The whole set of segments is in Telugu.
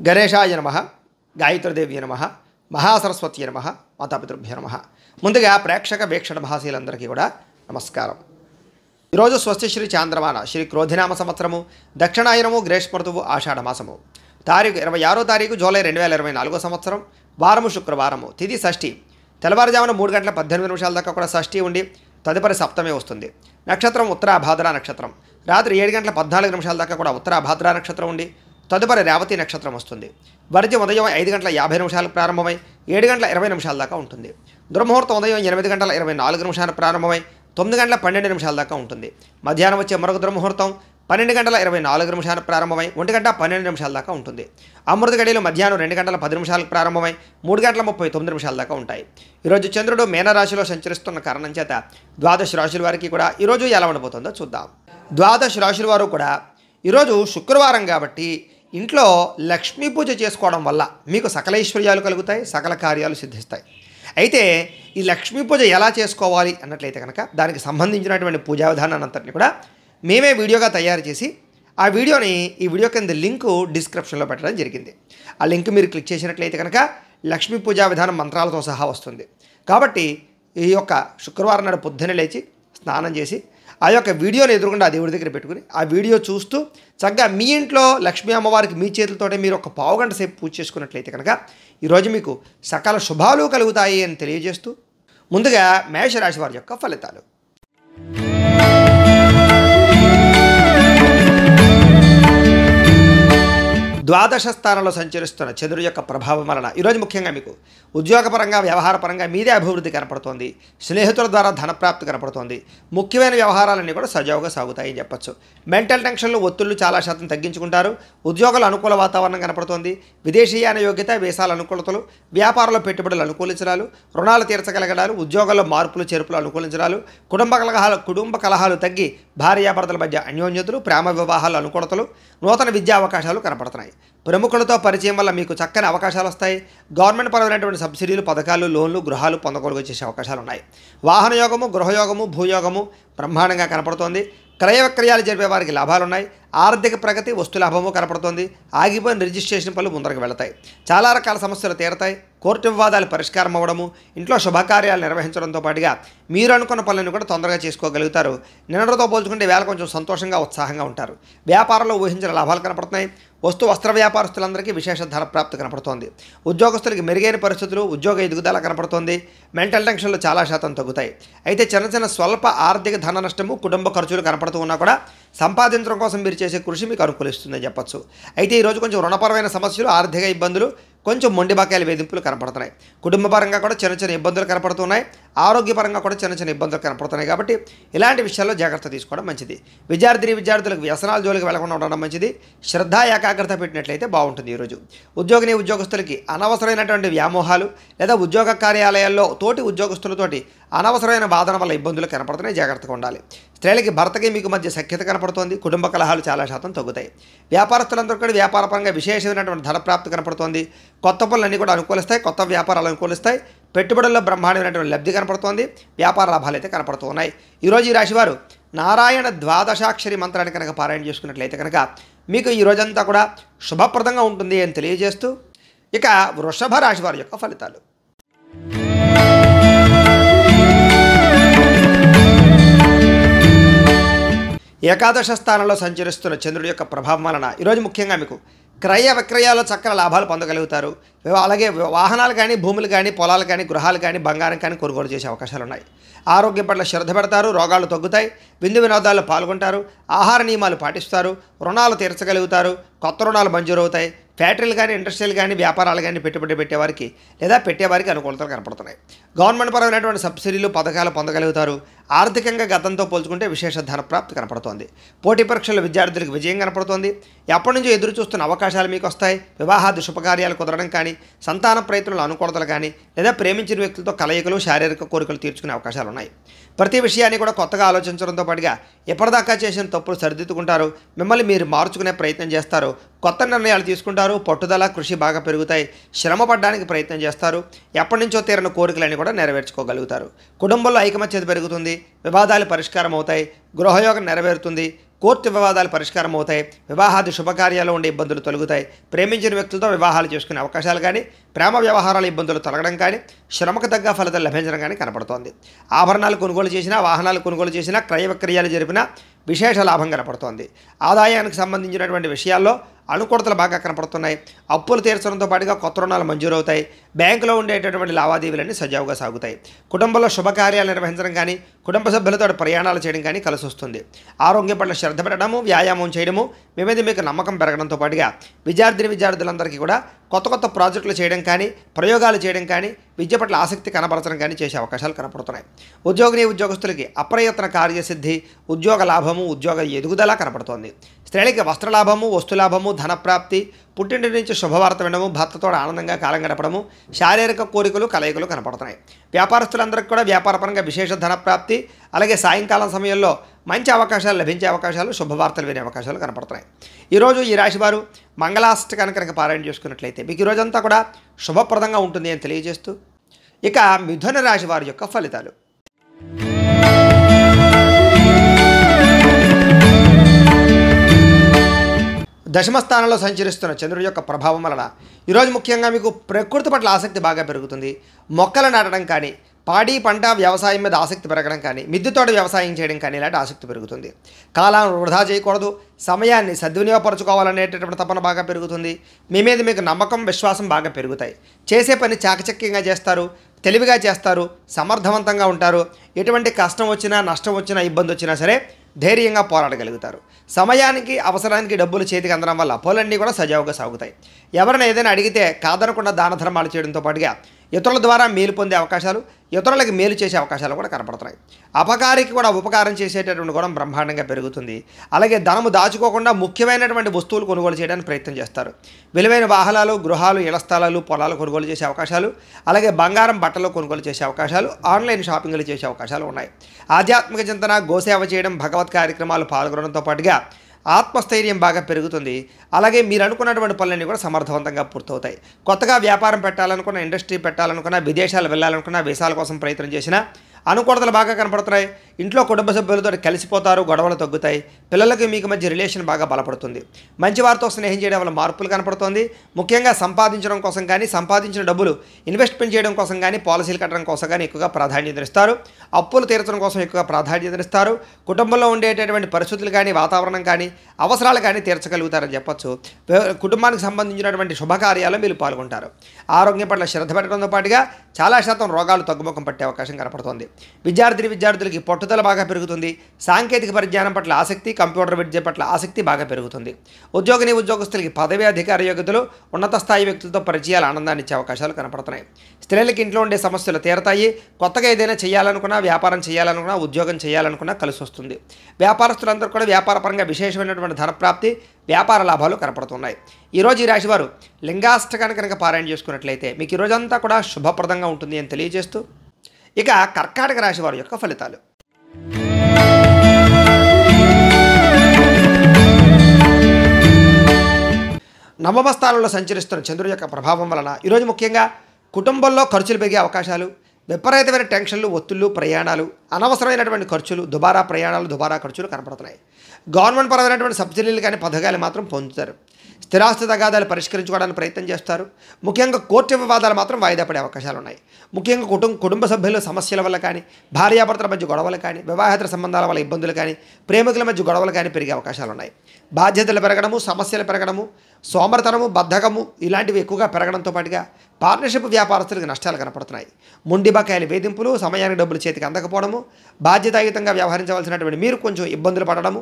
గణేశాయ నమః, గాయత్రీదేవి నమః, మహాసరస్వతి నమః, మాతాపితృభ్యో నమః. ముందుగా ప్రేక్షక వీక్షణ మహాశీలందరికీ కూడా నమస్కారం. ఈరోజు స్వస్తి శ్రీ చాంద్రమాన శ్రీ క్రోధినామ సంవత్సరము దక్షిణాయనము గ్రీష్మ ఋతువు ఆషాఢ మాసము తారీఖు 26వ తారీఖు జూలై 2024 సంవత్సరం వారము శుక్రవారము తిథి షష్ఠి తెల్లవారుజామున 3 గంటల 18 నిమిషాల దాకా కూడా షష్ఠి ఉండి తదుపరి సప్తమి వస్తుంది. నక్షత్రం ఉత్తరాభాద్ర నక్షత్రం రాత్రి 7 గంటల 14 నిమిషాల దాకా కూడా ఉత్తరాభాద్ర నక్షత్రం ఉండి తదుపరి రేవతి నక్షత్రం వస్తుంది. వర్జ్యం ఉదయం 5 గంటల 50 నిమిషాలకు ప్రారంభమై 7 గంటల 20 నిమిషాల దాకా ఉంటుంది. దుర్ముహూర్తం ఉదయం 8 గంటల 24 నిమిషాలకు ప్రారంభమై 9 గంటల 12 నిమిషాల దాకా ఉంటుంది. మధ్యాహ్నం వచ్చే మరొక దుర్ముహూర్తం 12 గంటల 24 నిమిషాలకు ప్రారంభమై 1 గంట 12 నిమిషాల దాకా ఉంటుంది. అమృత గడియలు మధ్యాహ్నం 2 గంటల 10 నిమిషాలకు ప్రారంభమై 3 గంటల 39 నిమిషాల దాకా ఉంటాయి. ఈరోజు చంద్రుడు మీనరాశిలో సంచరిస్తున్న కారణం చేత ద్వాదశ రాశుల వారికి కూడా ఈరోజు ఎలా ఉండబోతుందో చూద్దాం. ద్వాదశ రాశుల వారు కూడా ఈరోజు శుక్రవారం కాబట్టి ఇంట్లో లక్ష్మీ పూజ చేసుకోవడం వల్ల మీకు సకల ఐశ్వర్యాలు కలుగుతాయి, సకల కార్యాలు సిద్ధిస్తాయి. అయితే ఈ లక్ష్మీ పూజ ఎలా చేసుకోవాలి అన్నట్లయితే కనుక దానికి సంబంధించినటువంటి పూజా విధానాన్ని అంతటిని కూడా మేమే వీడియోగా తయారు చేసి ఆ వీడియోని ఈ వీడియో కింద లింకు డిస్క్రిప్షన్లో పెట్టడం జరిగింది. ఆ లింక్ మీరు క్లిక్ చేసినట్లయితే కనుక లక్ష్మీ పూజా విధానం మంత్రాలతో సహా వస్తుంది. కాబట్టి ఈ యొక్క శుక్రవారం నాడు పొద్దున్నే లేచి స్నానం చేసి ఆ యొక్క వీడియోని ఎదురుగుండా దేవుడి దగ్గర పెట్టుకుని ఆ వీడియో చూస్తూ చక్కగా మీ ఇంట్లో లక్ష్మీ అమ్మవారికి మీ చేతులతోటే మీరు ఒక పావుగంట సేపు పూజ చేసుకున్నట్లయితే కనుక ఈరోజు మీకు సకల శుభాలు కలుగుతాయి అని తెలియజేస్తూ ముందుగా మేషరాశి వారి యొక్క ఫలితాలు. ద్వాదశ స్థానంలో సంచరిస్తున్న చంద్రుడి యొక్క ప్రభావం వలన ఈరోజు ముఖ్యంగా మీకు ఉద్యోగపరంగా వ్యవహారపరంగా మీదే అభివృద్ధి కనపడుతోంది. స్నేహితుల ద్వారా ధనప్రాప్తి కనపడుతోంది. ముఖ్యమైన వ్యవహారాలన్నీ కూడా సజావుగా సాగుతాయని చెప్పచ్చు. మెంటల్ టెన్షన్లు ఒత్తిళ్లు చాలా శాతం తగ్గించుకుంటారు. ఉద్యోగాలు అనుకూల వాతావరణం కనపడుతోంది. విదేశీయాన యోగ్యత వీసాల అనుకూలతలు, వ్యాపారంలో పెట్టుబడులు అనుకూలించడాలు, రుణాలు తీర్చగలగడాలు, ఉద్యోగాల్లో మార్పులు చేర్పులు అనుకూలించడాలు, కుటుంబ కలహాలు తగ్గి భార్యాభర్తల మధ్య అన్యోన్యతలు, ప్రేమ వివాహాలు అనుకూలతలు, నూతన విద్యా అవకాశాలు కనపడుతున్నాయి. ప్రముఖులతో పరిచయం వల్ల మీకు చక్కని అవకాశాలు వస్తాయి. గవర్నమెంట్ పరమైనటువంటి సబ్సిడీలు, పథకాలు, లోన్లు, గృహాలు పొందగొలుగు చేసే అవకాశాలు ఉన్నాయి. వాహన యోగము, గృహయోగము, భూయోగము బ్రహ్మాండంగా కనపడుతోంది. క్రయ విక్రయాలు జరిపే వారికి లాభాలున్నాయి. ఆర్థిక ప్రగతి, వస్తులాభము కనపడుతోంది. ఆగిపోయిన రిజిస్ట్రేషన్ పనులు ముందరకు వెళతాయి. చాలా రకాల సమస్యలు తీరతాయి. కోర్టు వివాదాలు పరిష్కారం అవ్వడము, ఇంట్లో శుభకార్యాలు నిర్వహించడంతో పాటుగా మీరు అనుకున్న పనులను కూడా తొందరగా చేసుకోగలుగుతారు. నిన్నటితో పోల్చుకుంటే వేళ కొంచెం సంతోషంగా ఉత్సాహంగా ఉంటారు. వ్యాపారంలో ఊహించిన లాభాలు కనపడుతున్నాయి. వస్త్ర వ్యాపారస్తులందరికీ విశేష ధనప్రాప్తి కనపడుతోంది. ఉద్యోగస్తులకి మెరుగైన పరిస్థితులు, ఉద్యోగ ఎదుగుదల కనపడుతోంది. మెంటల్ టెన్షన్లు చాలా శాతం తగ్గుతాయి. అయితే చిన్న స్వల్ప ఆర్థిక ధన నష్టము, కుటుంబ ఖర్చులు కనపడుతూ ఉన్నా కూడా సంపాదించడం కోసం మీరు చేసే కృషి మీకు అనుకూలిస్తుందని చెప్పచ్చు. అయితే ఈరోజు కొంచెం రుణపరమైన సమస్యలు, ఆర్థిక ఇబ్బందులు, కొంచెం మొండి బకాయిల వేధింపులు కనపడుతున్నాయి. కుటుంబపరంగా కూడా చిన్న ఇబ్బందులు కనపడుతున్నాయి. ఆరోగ్యపరంగా కూడా చిన్న ఇబ్బందులు కనపడుతున్నాయి. కాబట్టి ఇలాంటి విషయాల్లో జాగ్రత్త తీసుకోవడం మంచిది. విద్యార్థులకు వ్యసనాల జోలికి వెళ్లకుండా ఉండడం మంచిది. శ్రద్ధ ఏకాగ్రత పెట్టినట్లయితే బాగుంటుంది. ఈరోజు ఉద్యోగస్తులకి అనవసరమైనటువంటి వ్యామోహాలు లేదా ఉద్యోగ కార్యాలయాల్లో తోటి ఉద్యోగస్తులతోటి అనవసరమైన బాధన వల్ల ఇబ్బందులు కనపడుతున్నాయి. జాగ్రత్తగా ఉండాలి. స్త్రీలకి భర్తకి మీకు మధ్య సఖ్యత కనపడుతోంది. కుటుంబ కలహాలు చాలా శాతం తగ్గుతాయి. వ్యాపారస్తులందరూ కూడా వ్యాపారపరంగా విశేషమైనటువంటి ధనప్రాప్తి కనపడుతోంది. కొత్త పనులన్నీ కూడా అనుకూలిస్తాయి. కొత్త వ్యాపారాలు అనుకూలిస్తాయి. పెట్టుబడుల్లో బ్రహ్మాండమైనటువంటి లబ్ధి కనపడుతోంది. వ్యాపార లాభాలు అయితే కనపడుతూ ఉన్నాయి. ఈరోజు ఈ రాశివారు నారాయణ ద్వాదశాక్షరి మంత్రాన్ని కనుక పారాయణ చేసుకున్నట్లయితే కనుక మీకు ఈ రోజంతా కూడా శుభప్రదంగా ఉంటుంది అని తెలియజేస్తూ ఇక వృషభ రాశి వారి యొక్క ఫలితాలు. ఏకాదశ స్థానంలో సంచరిస్తున్న చంద్రుడి యొక్క ప్రభావం వలన ఈరోజు ముఖ్యంగా మీకు క్రయ విక్రయాల్లో చక్కని లాభాలు పొందగలుగుతారు. అలాగే వాహనాలు కానీ, భూములు కానీ, పొలాలు కానీ, గృహాలు కానీ, బంగారం కానీ కొనుగోలు చేసే అవకాశాలు ఉన్నాయి. ఆరోగ్యం పట్ల శ్రద్ధ పెడతారు. రోగాలు తగ్గుతాయి. విందు వినోదాల్లో పాల్గొంటారు. ఆహార నియమాలు పాటిస్తారు. రుణాలు తీర్చగలుగుతారు. కొత్త రుణాలు మంజూరవుతాయి. ఫ్యాక్టరీలు కానీ, ఇండస్ట్రీలు కానీ, వ్యాపారాలు కానీ పెట్టుబడి పెట్టేవారికి లేదా పెట్టేవారికి అనుకూలతలు కనపడుతున్నాయి. గవర్నమెంట్ పరమైనటువంటి సబ్సిడీలు, పథకాలు పొందగలుగుతారు. ఆర్థికంగా గతంతో పోల్చుకుంటే విశేష ధనప్రాప్తి కనపడుతోంది. పోటీ పరీక్షల్లో విద్యార్థులకు విజయం కనపడుతోంది. ఎప్పటి నుంచో ఎదురు చూస్తున్న అవకాశాలు మీకు వస్తాయి. వివాహాది శుభకార్యాలు కుదరడం కానీ, సంతాన ప్రయత్నాలు అనుకూలతలు కానీ, లేదా ప్రేమించిన వ్యక్తులతో కలయికలు, శారీరక కోరికలు తీర్చుకునే అవకాశాలు ఉన్నాయి. ప్రతి విషయాన్ని కూడా కొత్తగా ఆలోచించడంతో పాటుగా ఎప్పటిదాకా చేసిన తప్పులు సరిదిద్దుకుంటారు. మిమ్మల్ని మీరు మార్చుకునే ప్రయత్నం చేస్తారు. కొత్త నిర్ణయాలు తీసుకుంటారు. పట్టుదల, కృషి బాగా పెరుగుతాయి. శ్రమ పడడానికి ప్రయత్నం చేస్తారు. ఎప్పటి నుంచో తీరిన కోరికలన్నీ కూడా నెరవేర్చుకోగలుగుతారు. కుటుంబంలో ఐకమత్యత పెరుగుతుంది. వివాదాలు పరిష్కారం అవుతాయి. గృహయోగం నెరవేరుతుంది. కోర్టు వివాదాలు పరిష్కారం అవుతాయి. వివాహాది శుభకార్యాలు ఉండే ఇబ్బందులు తొలగుతాయి. ప్రేమించిన వ్యక్తులతో వివాహాలు చేసుకునే అవకాశాలు కానీ, ప్రేమ వ్యవహారాల ఇబ్బందులు తొలగడం కానీ, శ్రమకు తగ్గ ఫలితాలు లభించడం కానీ కనపడుతోంది. ఆభరణాలు కొనుగోలు చేసినా, వాహనాలు కొనుగోలు చేసినా, క్రయ విక్రయాలు జరిపినా విశేష లాభం కనపడుతోంది. ఆదాయానికి సంబంధించినటువంటి విషయాల్లో అనుకూలతలు బాగా కనపడుతున్నాయి. అప్పులు తీర్చడంతో పాటుగా కొత్త రుణాలు మంజూరవుతాయి. బ్యాంకులో ఉండేటటువంటి లావాదేవీలన్నీ సజావుగా సాగుతాయి. కుటుంబంలో శుభకార్యాలు నిర్వహించడం కానీ, కుటుంబ సభ్యులతో ప్రయాణాలు చేయడం కానీ కలిసి వస్తుంది. ఆరోగ్యం పట్ల శ్రద్ధ పెట్టడము, వ్యాయామం చేయడము, మీ మీద మీకు నమ్మకం పెరగడంతో పాటుగా విద్యార్థులందరికీ కూడా కొత్త ప్రాజెక్టులు చేయడం కానీ, ప్రయోగాలు చేయడం కానీ, విద్య పట్ల ఆసక్తి కనబరచడం కానీ చేసే అవకాశాలు కనపడుతున్నాయి. ఉద్యోగస్తులకి అప్రయత్న కార్యసిద్ధి, ఉద్యోగ లాభము, ఉద్యోగ ఎదుగుదల కనపడుతోంది. స్త్రీలకి వస్త్రలాభము, వస్తులాభము, ధనప్రాప్తి, పుట్టింటి నుంచి శుభవార్త వినడము, భర్తతో ఆనందంగా కాలం గడపడము, శారీరక కోరికలు కలయికలు కనపడుతున్నాయి. వ్యాపారస్తులందరికీ కూడా వ్యాపారపరంగా విశేష ధనప్రాప్తి, అలాగే సాయంకాలం సమయంలో మంచి అవకాశాలు లభించే అవకాశాలు, శుభవార్తలు వినే అవకాశాలు కనపడుతున్నాయి. ఈరోజు ఈ రాశివారు మంగళాష్టకాన్ని కనుక పారాయణ చేసుకున్నట్లయితే మీకు ఈ రోజంతా కూడా శుభప్రదంగా ఉంటుంది అని తెలియజేస్తూ, ఇక మిథున రాశి వారి యొక్క ఫలితాలు. దశమ స్థానంలో సంచరిస్తున్న చంద్రుడి యొక్క ప్రభావం వలన ఈరోజు ముఖ్యంగా మీకు ప్రకృతి పట్ల ఆసక్తి బాగా పెరుగుతుంది. మొక్కలు నాటడం కానీ, పాడి పంట వ్యవసాయం మీద ఆసక్తి పెరగడం కానీ, మిద్దెతోట వ్యవసాయం చేయడం కానీ ఇలాంటి ఆసక్తి పెరుగుతుంది. కాలాన్ని వృధా చేయకూడదు, సమయాన్ని సద్వినియోగపరచుకోవాలనేటటువంటి తపన బాగా పెరుగుతుంది. మీ మీద మీకు నమ్మకం, విశ్వాసం బాగా పెరుగుతాయి. చేసే పని చాకచక్యంగా చేస్తారు, తెలివిగా చేస్తారు, సమర్థవంతంగా ఉంటారు. ఎటువంటి కష్టం వచ్చినా, నష్టం వచ్చినా, ఇబ్బంది వచ్చినా సరే ధైర్యంగా పోరాడగలుగుతారు. సమయానికి, అవసరానికి డబ్బులు చేతికి అందడం వల్ల పనులన్నీ కూడా సజావుగా సాగుతాయి. ఎవరైనా ఏదైనా అడిగితే కాదనకుండా దాన ధర్మాలు చేయడంతో పాటుగా ఇతరుల ద్వారా మేలు పొందే అవకాశాలు, ఇతరులకు మేలు చేసే అవకాశాలు కూడా కనపడుతున్నాయి. అపకారికి కూడా ఉపకారం చేసేటటువంటి గుణం బ్రహ్మాండంగా పెరుగుతుంది. అలాగే ధనము దాచుకోకుండా ముఖ్యమైనటువంటి వస్తువులు కొనుగోలు చేయడానికి ప్రయత్నం చేస్తారు. విలువైన వాహనాలు, గృహాలు, ఇళ్ల స్థలాలు, పొలాలు కొనుగోలు చేసే అవకాశాలు, అలాగే బంగారం, బట్టలు కొనుగోలు చేసే అవకాశాలు, ఆన్లైన్ షాపింగ్లు చేసే అవకాశాలు ఉన్నాయి. ఆధ్యాత్మిక చింతన, గోసేవ చేయడం, భగవత్ కార్యక్రమాలు పాల్గొనడంతో పాటుగా ఆత్మస్థైర్యం బాగా పెరుగుతుంది. అలాగే మీరు అనుకున్నటువంటి పనులన్నీ కూడా సమర్థవంతంగా పూర్తవుతాయి. కొత్తగా వ్యాపారం పెట్టాలనుకున్న, ఇండస్ట్రీ పెట్టాలనుకున్న, విదేశాలు వెళ్ళాలనుకున్న, వీసాల కోసం ప్రయత్నం చేసినా అనుకూలతలు బాగా కనపడుతున్నాయి. ఇంట్లో కుటుంబ సభ్యులతో కలిసిపోతారు, గొడవలు తగ్గుతాయి. పిల్లలకి మీకు మధ్య రిలేషన్ బాగా బలపడుతుంది. మంచి వారితో స్నేహం చేయడం వల్ల మార్పులు కనపడుతుంది. ముఖ్యంగా సంపాదించడం కోసం కానీ, సంపాదించిన డబ్బులు ఇన్వెస్ట్మెంట్ చేయడం కోసం కానీ, పాలసీలు కట్టడం కోసం కానీ ఎక్కువగా ప్రాధాన్యతనిస్తారు. అప్పులు తీర్చడం కోసం ఎక్కువగా ప్రాధాన్యతనిస్తారు. కుటుంబంలో ఉండేటటువంటి పరిస్థితులు కానీ, వాతావరణం కానీ, అవసరాలు కానీ తీర్చగలుగుతారని చెప్పొచ్చు. కుటుంబానికి సంబంధించినటువంటి శుభకార్యాలు మీరు పాల్గొంటారు. ఆరోగ్యం పట్ల శ్రద్ధ పెట్టడంతో పాటుగా చాలా శాతం రోగాలు తగ్గుముఖం పట్టే అవకాశం కనపడుతుంది. విద్యార్థులకి పట్టుదల బాగా పెరుగుతుంది. సాంకేతిక పరిజ్ఞానం పట్ల ఆసక్తి, కంప్యూటర్ విద్య పట్ల ఆసక్తి బాగా పెరుగుతుంది. ఉద్యోగస్తులకి పదవి, అధికార యోగ్యతలు, ఉన్నత స్థాయి వ్యక్తులతో పరిచయాలు ఆనందాన్ని ఇచ్చే అవకాశాలు కనపడుతున్నాయి. స్త్రీలకి ఇంట్లో ఉండే సమస్యలు తీరతాయి. కొత్తగా ఏదైనా చేయాలనుకున్నా, వ్యాపారం చేయాలనుకున్నా, ఉద్యోగం చేయాలనుకున్నా కలిసి వస్తుంది. వ్యాపారస్తులందరూ కూడా వ్యాపారపరంగా విశేషమైనటువంటి ధనప్రాప్తి, వ్యాపార లాభాలు కనపడుతున్నాయి. ఈరోజు ఈ రాశివారు లింగాష్టకాన్ని కనుక పారాయణ చేసుకున్నట్లయితే మీకు ఈ రోజంతా కూడా శుభప్రదంగా ఉంటుంది అని తెలియజేస్తూ, ఇక కర్కాటక రాశి వారి యొక్క ఫలితాలు. నవమ స్థానంలో సంచరిస్తున్న చంద్రుడి యొక్క ప్రభావం వలన ఈరోజు ముఖ్యంగా కుటుంబంలో ఖర్చులు పెరిగే అవకాశాలు, విపరీతమైన టెన్షన్లు, ఒత్తిళ్లు, ప్రయాణాలు, అనవసరమైనటువంటి ఖర్చులు, దుబారా ప్రయాణాలు, దుబారా ఖర్చులు కనపడుతున్నాయి. గవర్నమెంట్ పరమైనటువంటి సబ్సిడీలు కానీ, పథకాలు మాత్రం పొందుతారు. స్థిరాస్తి తగాదాలు పరిష్కరించుకోవడానికి ప్రయత్నం చేస్తారు. ముఖ్యంగా కోర్టు వివాదాలు మాత్రం వాయిదా పడే అవకాశాలు ఉన్నాయి. ముఖ్యంగా కుటుంబ సభ్యుల సమస్యల వల్ల కానీ, భార్యాభర్తల మధ్య గొడవలు కానీ, వివాహేతర సంబంధాల వల్ల ఇబ్బందులు కానీ, ప్రేమికుల మధ్య గొడవలు కానీ పెరిగే అవకాశాలు ఉన్నాయి. బాధ్యతలు పెరగడము, సమస్యలు పెరగడము, సోమరతనము, బద్ధకము ఇలాంటివి ఎక్కువగా పెరగడంతో పాటుగా పార్ట్నర్షిప్ వ్యాపారస్తులకు నష్టాలు కనపడుతున్నాయి. మొండి బకాయిల వేధింపులు, సమయానికి డబ్బులు చేతికి అందకపోవడము, బాధ్యతాయుతంగా వ్యవహరించవలసినటువంటి మీరు కొంచెం ఇబ్బందులు పడడము,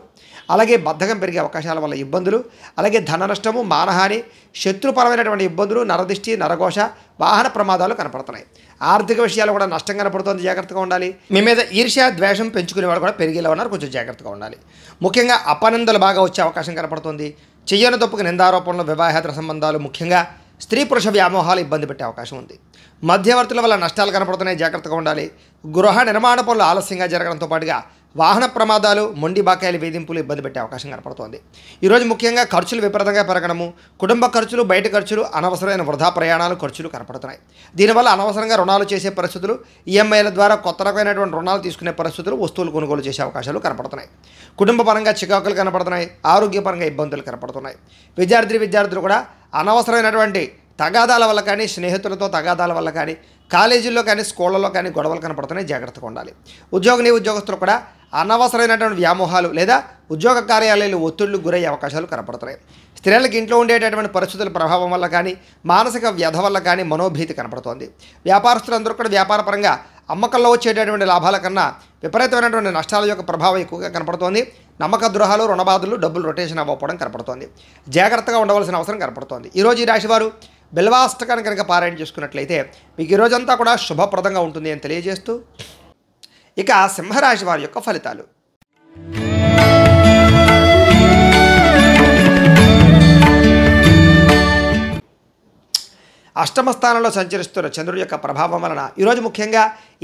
అలాగే బద్ధకం పెరిగే అవకాశాల వల్ల ఇబ్బందులు, అలాగే ధన నష్టము, మానహాని, శత్రుపరమైనటువంటి ఇబ్బందులు, నరదిష్టి, నరఘోష, వాహన ప్రమాదాలు కనపడుతున్నాయి. ఆర్థిక విషయాలు కూడా నష్టం కనపడుతుంది, జాగ్రత్తగా ఉండాలి. మీ మీద ఈర్ష్య, ద్వేషం పెంచుకునే వాళ్ళు కూడా పెరిగేలా ఉన్నారు, కొంచెం జాగ్రత్తగా ఉండాలి. ముఖ్యంగా అపనిందలు బాగా వచ్చే అవకాశం కనపడుతుంది. చెయ్యని తప్పుకు నిందారోపణలు, వివాహేతర సంబంధాలు, ముఖ్యంగా స్త్రీ పురుష వ్యామోహాలు ఇబ్బంది పెట్టే అవకాశం ఉంది. మధ్యవర్తుల వల్ల నష్టాలు కనపడుతున్నాయి, జాగ్రత్తగా ఉండాలి. గృహ నిర్మాణ పనులు ఆలస్యంగా జరగడంతో పాటుగా వాహన ప్రమాదాలు, మొండి బాకాయల వేధింపులు ఇబ్బంది పెట్టే అవకాశం కనపడుతోంది. ఈరోజు ముఖ్యంగా ఖర్చులు విపరీతంగా పెరగడము, కుటుంబ ఖర్చులు, బయట ఖర్చులు, అనవసరమైన వృధా ప్రయాణాలు ఖర్చులు కనపడుతున్నాయి. దీనివల్ల అనవసరంగా రుణాలు చేసే పరిస్థితులు, ఈఎంఐల ద్వారా కొత్త రకమైనటువంటి రుణాలు తీసుకునే పరిస్థితులు, వస్తువులు కొనుగోలు చేసే అవకాశాలు కనపడుతున్నాయి. కుటుంబ పరంగా చికాకులు కనపడుతున్నాయి, ఆరోగ్యపరంగా ఇబ్బందులు కనపడుతున్నాయి. విద్యార్థులు కూడా అనవసరమైనటువంటి తగాదాల వల్ల కానీ, స్నేహితులతో తగాదాల వల్ల కానీ, కాలేజీల్లో కానీ, స్కూళ్ళలో కానీ గొడవలు కనపడుతున్నాయి. జాగ్రత్తగా ఉండాలి. ఉద్యోగస్తులు కూడా అనవసరమైనటువంటి వ్యామోహాలు లేదా ఉద్యోగ కార్యాలయాలు ఒత్తిళ్లు గురయ్యే అవకాశాలు కనపడుతున్నాయి. స్త్రీలకు ఇంట్లో ఉండేటటువంటి పరిస్థితుల ప్రభావం వల్ల కానీ, మానసిక వ్యధ వల్ల కానీ మనోభీతి కనపడుతోంది. వ్యాపారస్తులందరూ కూడా వ్యాపారపరంగా అమ్మకంలో వచ్చేటటువంటి లాభాల కన్నా విపరీతమైనటువంటి నష్టాల యొక్క ప్రభావం ఎక్కువగా కనపడుతోంది. నమ్మక ద్రోహాలు, రుణబాధలు, డబ్బులు రొటేషన్ అవ్వకపోవడం కనపడుతోంది. జాగ్రత్తగా ఉండవలసిన అవసరం కనపడుతోంది. ఈరోజు ఈ రాశివారు బిల్వాష్టకాన్ని కనుక పారాయణ చేసుకున్నట్లయితే మీకు ఈ రోజంతా కూడా శుభప్రదంగా ఉంటుంది అని తెలియజేస్తూ, ఇక సింహరాశి వారి యొక్క ఫలితాలు. అష్టమ స్థానంలో సంచరిస్తున్న చంద్రుడి యొక్క ప్రభావం వలన ఈరోజు ముఖ్యంగా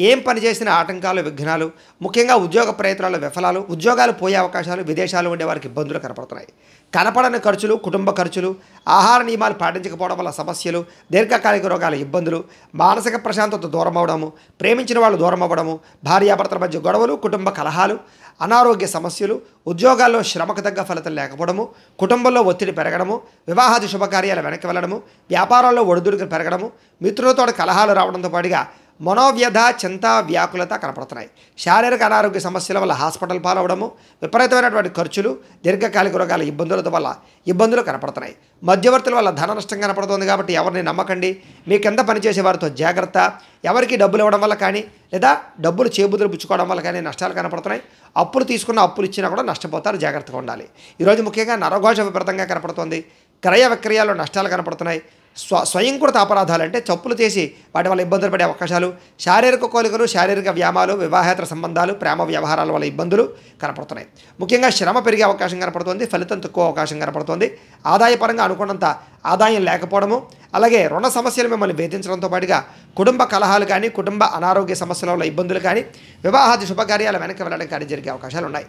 ఏం పని చేసిన ఆటంకాలు, విఘ్నాలు, ముఖ్యంగా ఉద్యోగ ప్రయత్నాలు విఫలాలు, ఉద్యోగాలు పోయే అవకాశాలు, విదేశాలు ఉండే వారికి ఇబ్బందులు కనపడుతున్నాయి. కనపడని ఖర్చులు, కుటుంబ ఖర్చులు, ఆహార నియమాలు పాటించకపోవడం వల్ల సమస్యలు, దీర్ఘకాలిక రోగాల ఇబ్బందులు, మానసిక ప్రశాంతత దూరం అవ్వడము, ప్రేమించిన వాళ్ళు దూరం అవ్వడము, భార్యాభర్తల మధ్య గొడవలు, కుటుంబ కలహాలు, అనారోగ్య సమస్యలు, ఉద్యోగాల్లో శ్రమకు తగ్గ ఫలితం లేకపోవడము, కుటుంబంలో ఒత్తిడి పెరగడము, వివాహాది శుభకార్యాలు వెనక్కి వెళ్ళడము, వ్యాపారాల్లో ఒడిదుడుకులు పెరగడము, మిత్రులతో కలహాలు రావడంతో పాటుగా మనోవ్యధ, చింత, వ్యాకులత కనపడుతున్నాయి. శారీరక అనారోగ్య సమస్యల వల్ల హాస్పిటల్ పాలవడము, విపరీతమైనటువంటి ఖర్చులు, దీర్ఘకాలిక రోగాల ఇబ్బందుల వల్ల ఇబ్బందులు కనపడుతున్నాయి. మధ్యవర్తుల వల్ల ధన నష్టం కనపడుతుంది. కాబట్టి ఎవరిని నమ్మకండి. మీ కింద పనిచేసే వారితో జాగ్రత్త. ఎవరికి డబ్బులు ఇవ్వడం వల్ల కానీ, లేదా డబ్బులు చేబుదులు పుచ్చుకోవడం వల్ల కానీ నష్టాలు కనపడుతున్నాయి. అప్పులు అప్పులు ఇచ్చినా కూడా నష్టపోతారు. జాగ్రత్తగా ఉండాలి. ఈరోజు ముఖ్యంగా నరఘోష విపరీతంగా కనపడుతుంది. క్రయ విక్రయాల్లో నష్టాలు కనపడుతున్నాయి. స్వయంకృత అపరాధాలు అంటే చప్పులు చేసి వాటి వల్ల ఇబ్బందులు పడే అవకాశాలు, శారీరక కోరికలు, శారీరక వ్యాయామాలు, వివాహేతర సంబంధాలు, ప్రేమ వ్యవహారాల వల్ల ఇబ్బందులు కనపడుతున్నాయి. ముఖ్యంగా శ్రమ పెరిగే అవకాశం కనపడుతుంది. ఫలితం తక్కువ అవకాశం కనపడుతుంది. ఆదాయపరంగా అనుకున్నంత ఆదాయం లేకపోవడము, అలాగే రుణ సమస్యలు మిమ్మల్ని వేధించడంతో పాటుగా కుటుంబ కలహాలు కానీ, కుటుంబ అనారోగ్య సమస్యల వల్ల ఇబ్బందులు కానీ, వివాహాది శుభకార్యాలు వెనక్కి వెళ్ళడం కానీ జరిగే అవకాశాలు ఉన్నాయి.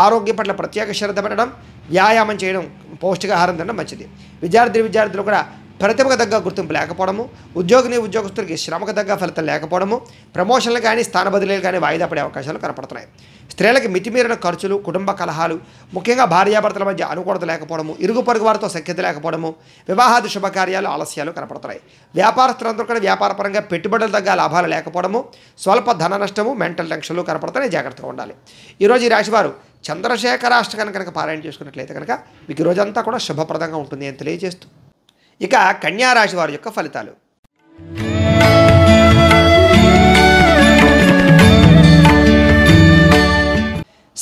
ఆరోగ్యం పట్ల ప్రత్యేక శ్రద్ధ పెట్టడం, వ్యాయామం చేయడం, పౌష్టికాహారం తినడం మంచిది. విద్యార్థులు కూడా ప్రతిభకు తగ్గ గుర్తింపు లేకపోవడము, ఉద్యోగస్తులకి శ్రమకు తగ్గ ఫలితం లేకపోవడము, ప్రమోషన్లు కానీ, స్థాన బదిలీలు కానీ వాయిదా పడే అవకాశాలు కనపడుతున్నాయి. స్త్రీలకు మితిమీరిన ఖర్చులు, కుటుంబ కలహాలు, ముఖ్యంగా భార్యాభర్తల మధ్య అనుకూలత లేకపోవడము, ఇరుగు పొరుగు వారితో సఖ్యత లేకపోవడము, వివాహాది శుభకార్యాలు ఆలస్యాలు కనపడుతున్నాయి. వ్యాపారస్తులందరూ కూడా వ్యాపారపరంగా పెట్టుబడులు తగ్గ లాభాలు లేకపోవడము, స్వల్ప ధన నష్టము, మెంటల్ టెన్షన్లు కనపడుతున్నాయి. జాగ్రత్తగా ఉండాలి. ఈరోజు ఈ రాశివారు చంద్రశేఖరాష్టకాన్ని కనుక పారాయణ చేసుకున్నట్లయితే కనుక మీకు ఈ రోజంతా కూడా శుభప్రదంగా ఉంటుంది అని తెలియజేస్తూ, ఇక కన్యా రాశి వారి యొక్క ఫలితాలు.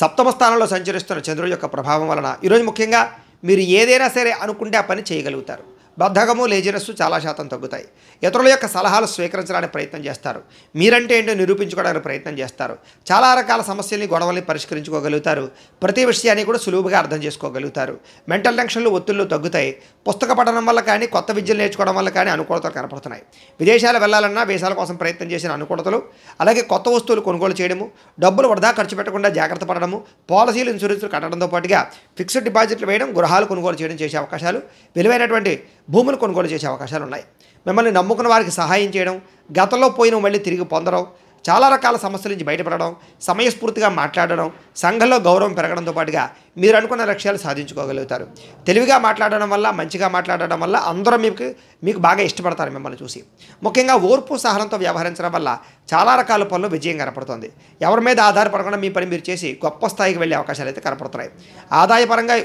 సప్తమ స్థానంలో సంచరిస్తున్న చంద్రుడి యొక్క ప్రభావం వలన ఈరోజు ముఖ్యంగా మీరు ఏదైనా సరే అనుకుంటే ఆ పని చేయగలుగుతారు. బద్ధకము, లేజినెస్ చాలా శాతం తగ్గుతాయి. ఇతరుల యొక్క సలహాలు స్వీకరించడానికి ప్రయత్నం చేస్తారు. మీరంటే ఏంటో నిరూపించుకోవడానికి ప్రయత్నం చేస్తారు. చాలా రకాల సమస్యల్ని, గొడవల్ని పరిష్కరించుకోగలుగుతారు. ప్రతి విషయాన్ని కూడా సులువుగా అర్థం చేసుకోగలుగుతారు. మెంటల్ టెన్షన్లు, ఒత్తిళ్లు తగ్గుతాయి. పుస్తక పఠనం వల్ల కానీ, కొత్త విద్యలు నేర్చుకోవడం వల్ల కానీ అనుకూలతలు కనపడుతున్నాయి. విదేశాలు వెళ్ళాలన్నా వీసాల కోసం ప్రయత్నం చేసిన అనుకూలతలు, అలాగే కొత్త వస్తువులు కొనుగోలు చేయడము, డబ్బులు వృధా ఖర్చు పెట్టకుండా జాగ్రత్త పడడము, పాలసీలు, ఇన్సూరెన్సులు కట్టడంతో పాటుగా ఫిక్స్డ్ డిపాజిట్లు వేయడం, గృహాలు కొనుగోలు చేయడం చేసే అవకాశాలు, విలువైనటువంటి భూములు కొనుగోలు చేసే అవకాశాలు ఉన్నాయి. మిమ్మల్ని నమ్ముకున్న వారికి సహాయం చేయడం, గతంలో పోయిన మళ్ళీ తిరిగి పొందడం, చాలా రకాల సమస్యల నుంచి బయటపడడం, సమయస్ఫూర్తిగా మాట్లాడడం, సంఘంలో గౌరవం పెరగడంతో పాటుగా మీరు అనుకున్న లక్ష్యాలు సాధించుకోగలుగుతారు. తెలివిగా మాట్లాడడం వల్ల, మంచిగా మాట్లాడడం వల్ల అందరూ మీకు బాగా ఇష్టపడతారు మిమ్మల్ని చూసి. ముఖ్యంగా ఓర్పు, సహనంతో వ్యవహరించడం వల్ల చాలా రకాల పనులు విజయం కనపడుతుంది. ఎవరి మీద ఆధారపడకుండా మీ పని మీరు చేసి గొప్ప స్థాయికి వెళ్ళే అవకాశాలు అయితే కనపడుతున్నాయి. ఆదాయపరంగా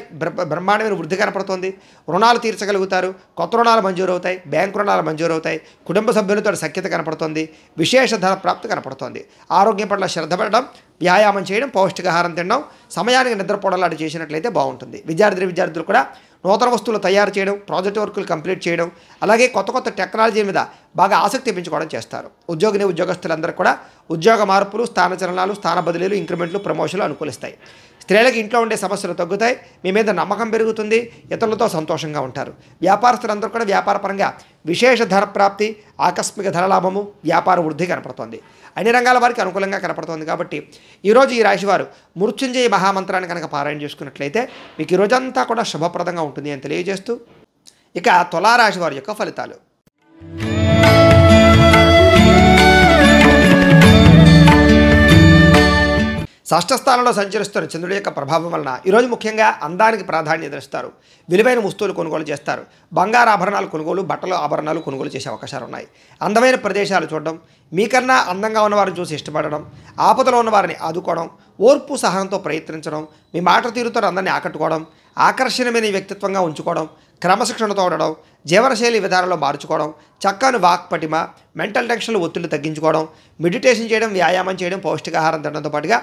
బ్రహ్మాండమైన వృద్ధి కనపడుతుంది. రుణాలు తీర్చగలుగుతారు. కొత్త రుణాలు మంజూరు అవుతాయి. బ్యాంకు రుణాలు మంజూరు అవుతాయి. కుటుంబ సభ్యులతో సఖ్యత కనపడుతుంది. విశేష ధన ప్రాప్తి కనపడుతుంది. ఆరోగ్యం పట్ల శ్రద్ధ పెట్టడం, వ్యాయామం చేయడం, పౌష్టికాహారం తినడం, సమయానికి నిద్రపోవడం లాంటి చేసినట్లయితే బాగుంటుంది. విద్యార్థులు కూడా నూతన వస్తువులు తయారు చేయడం, ప్రాజెక్ట్ వర్కులు కంప్లీట్ చేయడం, అలాగే కొత్త టెక్నాలజీ మీద బాగా ఆసక్తి పెంచుకోవడం చేస్తారు. ఉద్యోగస్తులందరూ కూడా ఉద్యోగ మార్పులు, స్థాన చలనాలు, స్థాన బదిలీలు, ఇంక్రిమెంట్లు, ప్రమోషన్లు అనుకూలిస్తాయి. స్త్రీలకు ఇంట్లో ఉండే సమస్యలు తగ్గుతాయి, మీ మీద నమ్మకం పెరుగుతుంది, ఇతరులతో సంతోషంగా ఉంటారు. వ్యాపారస్తులందరూ కూడా వ్యాపారపరంగా విశేష ధన ప్రాప్తి, ఆకస్మిక ధనలాభము, వ్యాపార వృద్ధి కనపడుతోంది. అన్ని రంగాల వారికి అనుకూలంగా కనపడుతోంది. కాబట్టి ఈరోజు ఈ రాశివారు మృత్యుంజయ మహామంత్రాన్ని కనుక పారాయణ చేసుకున్నట్లయితే మీకు ఈ రోజంతా కూడా శుభప్రదంగా ఉంటుంది అని తెలియజేస్తూ, ఇక తులారాశి వారి యొక్క ఫలితాలు. షష్ఠ స్థానంలో సంచరిస్తున్న చంద్రుడి యొక్క ప్రభావం వలన ఈరోజు ముఖ్యంగా అందానికి ప్రాధాన్యత ఇస్తారు. విలువైన వస్తువులు కొనుగోలు చేస్తారు. బంగారు ఆభరణాలు కొనుగోలు, బట్టల ఆభరణాలు కొనుగోలు చేసే అవకాశాలు ఉన్నాయి. అందమైన ప్రదేశాలు చూడడం, మీకన్నా అందంగా ఉన్నవారిని చూసి ఇష్టపడడం, ఆపదలో ఉన్న వారిని ఆదుకోవడం, ఓర్పు సహనంతో ప్రయత్నించడం, మీ మాట తీరుతో అందరినీ ఆకట్టుకోవడం, ఆకర్షణీయమైన వ్యక్తిత్వంగా ఉంచుకోవడం, క్రమశిక్షణతో ఉండడం, జీవనశైలి విధానంలో మార్చుకోవడం, చక్కని వాక్పటిమ, మెంటల్ టెన్షన్లు ఒత్తిళ్లు తగ్గించుకోవడం, మెడిటేషన్ చేయడం, వ్యాయామం చేయడం, పౌష్టికాహారం తినడంతో పాటుగా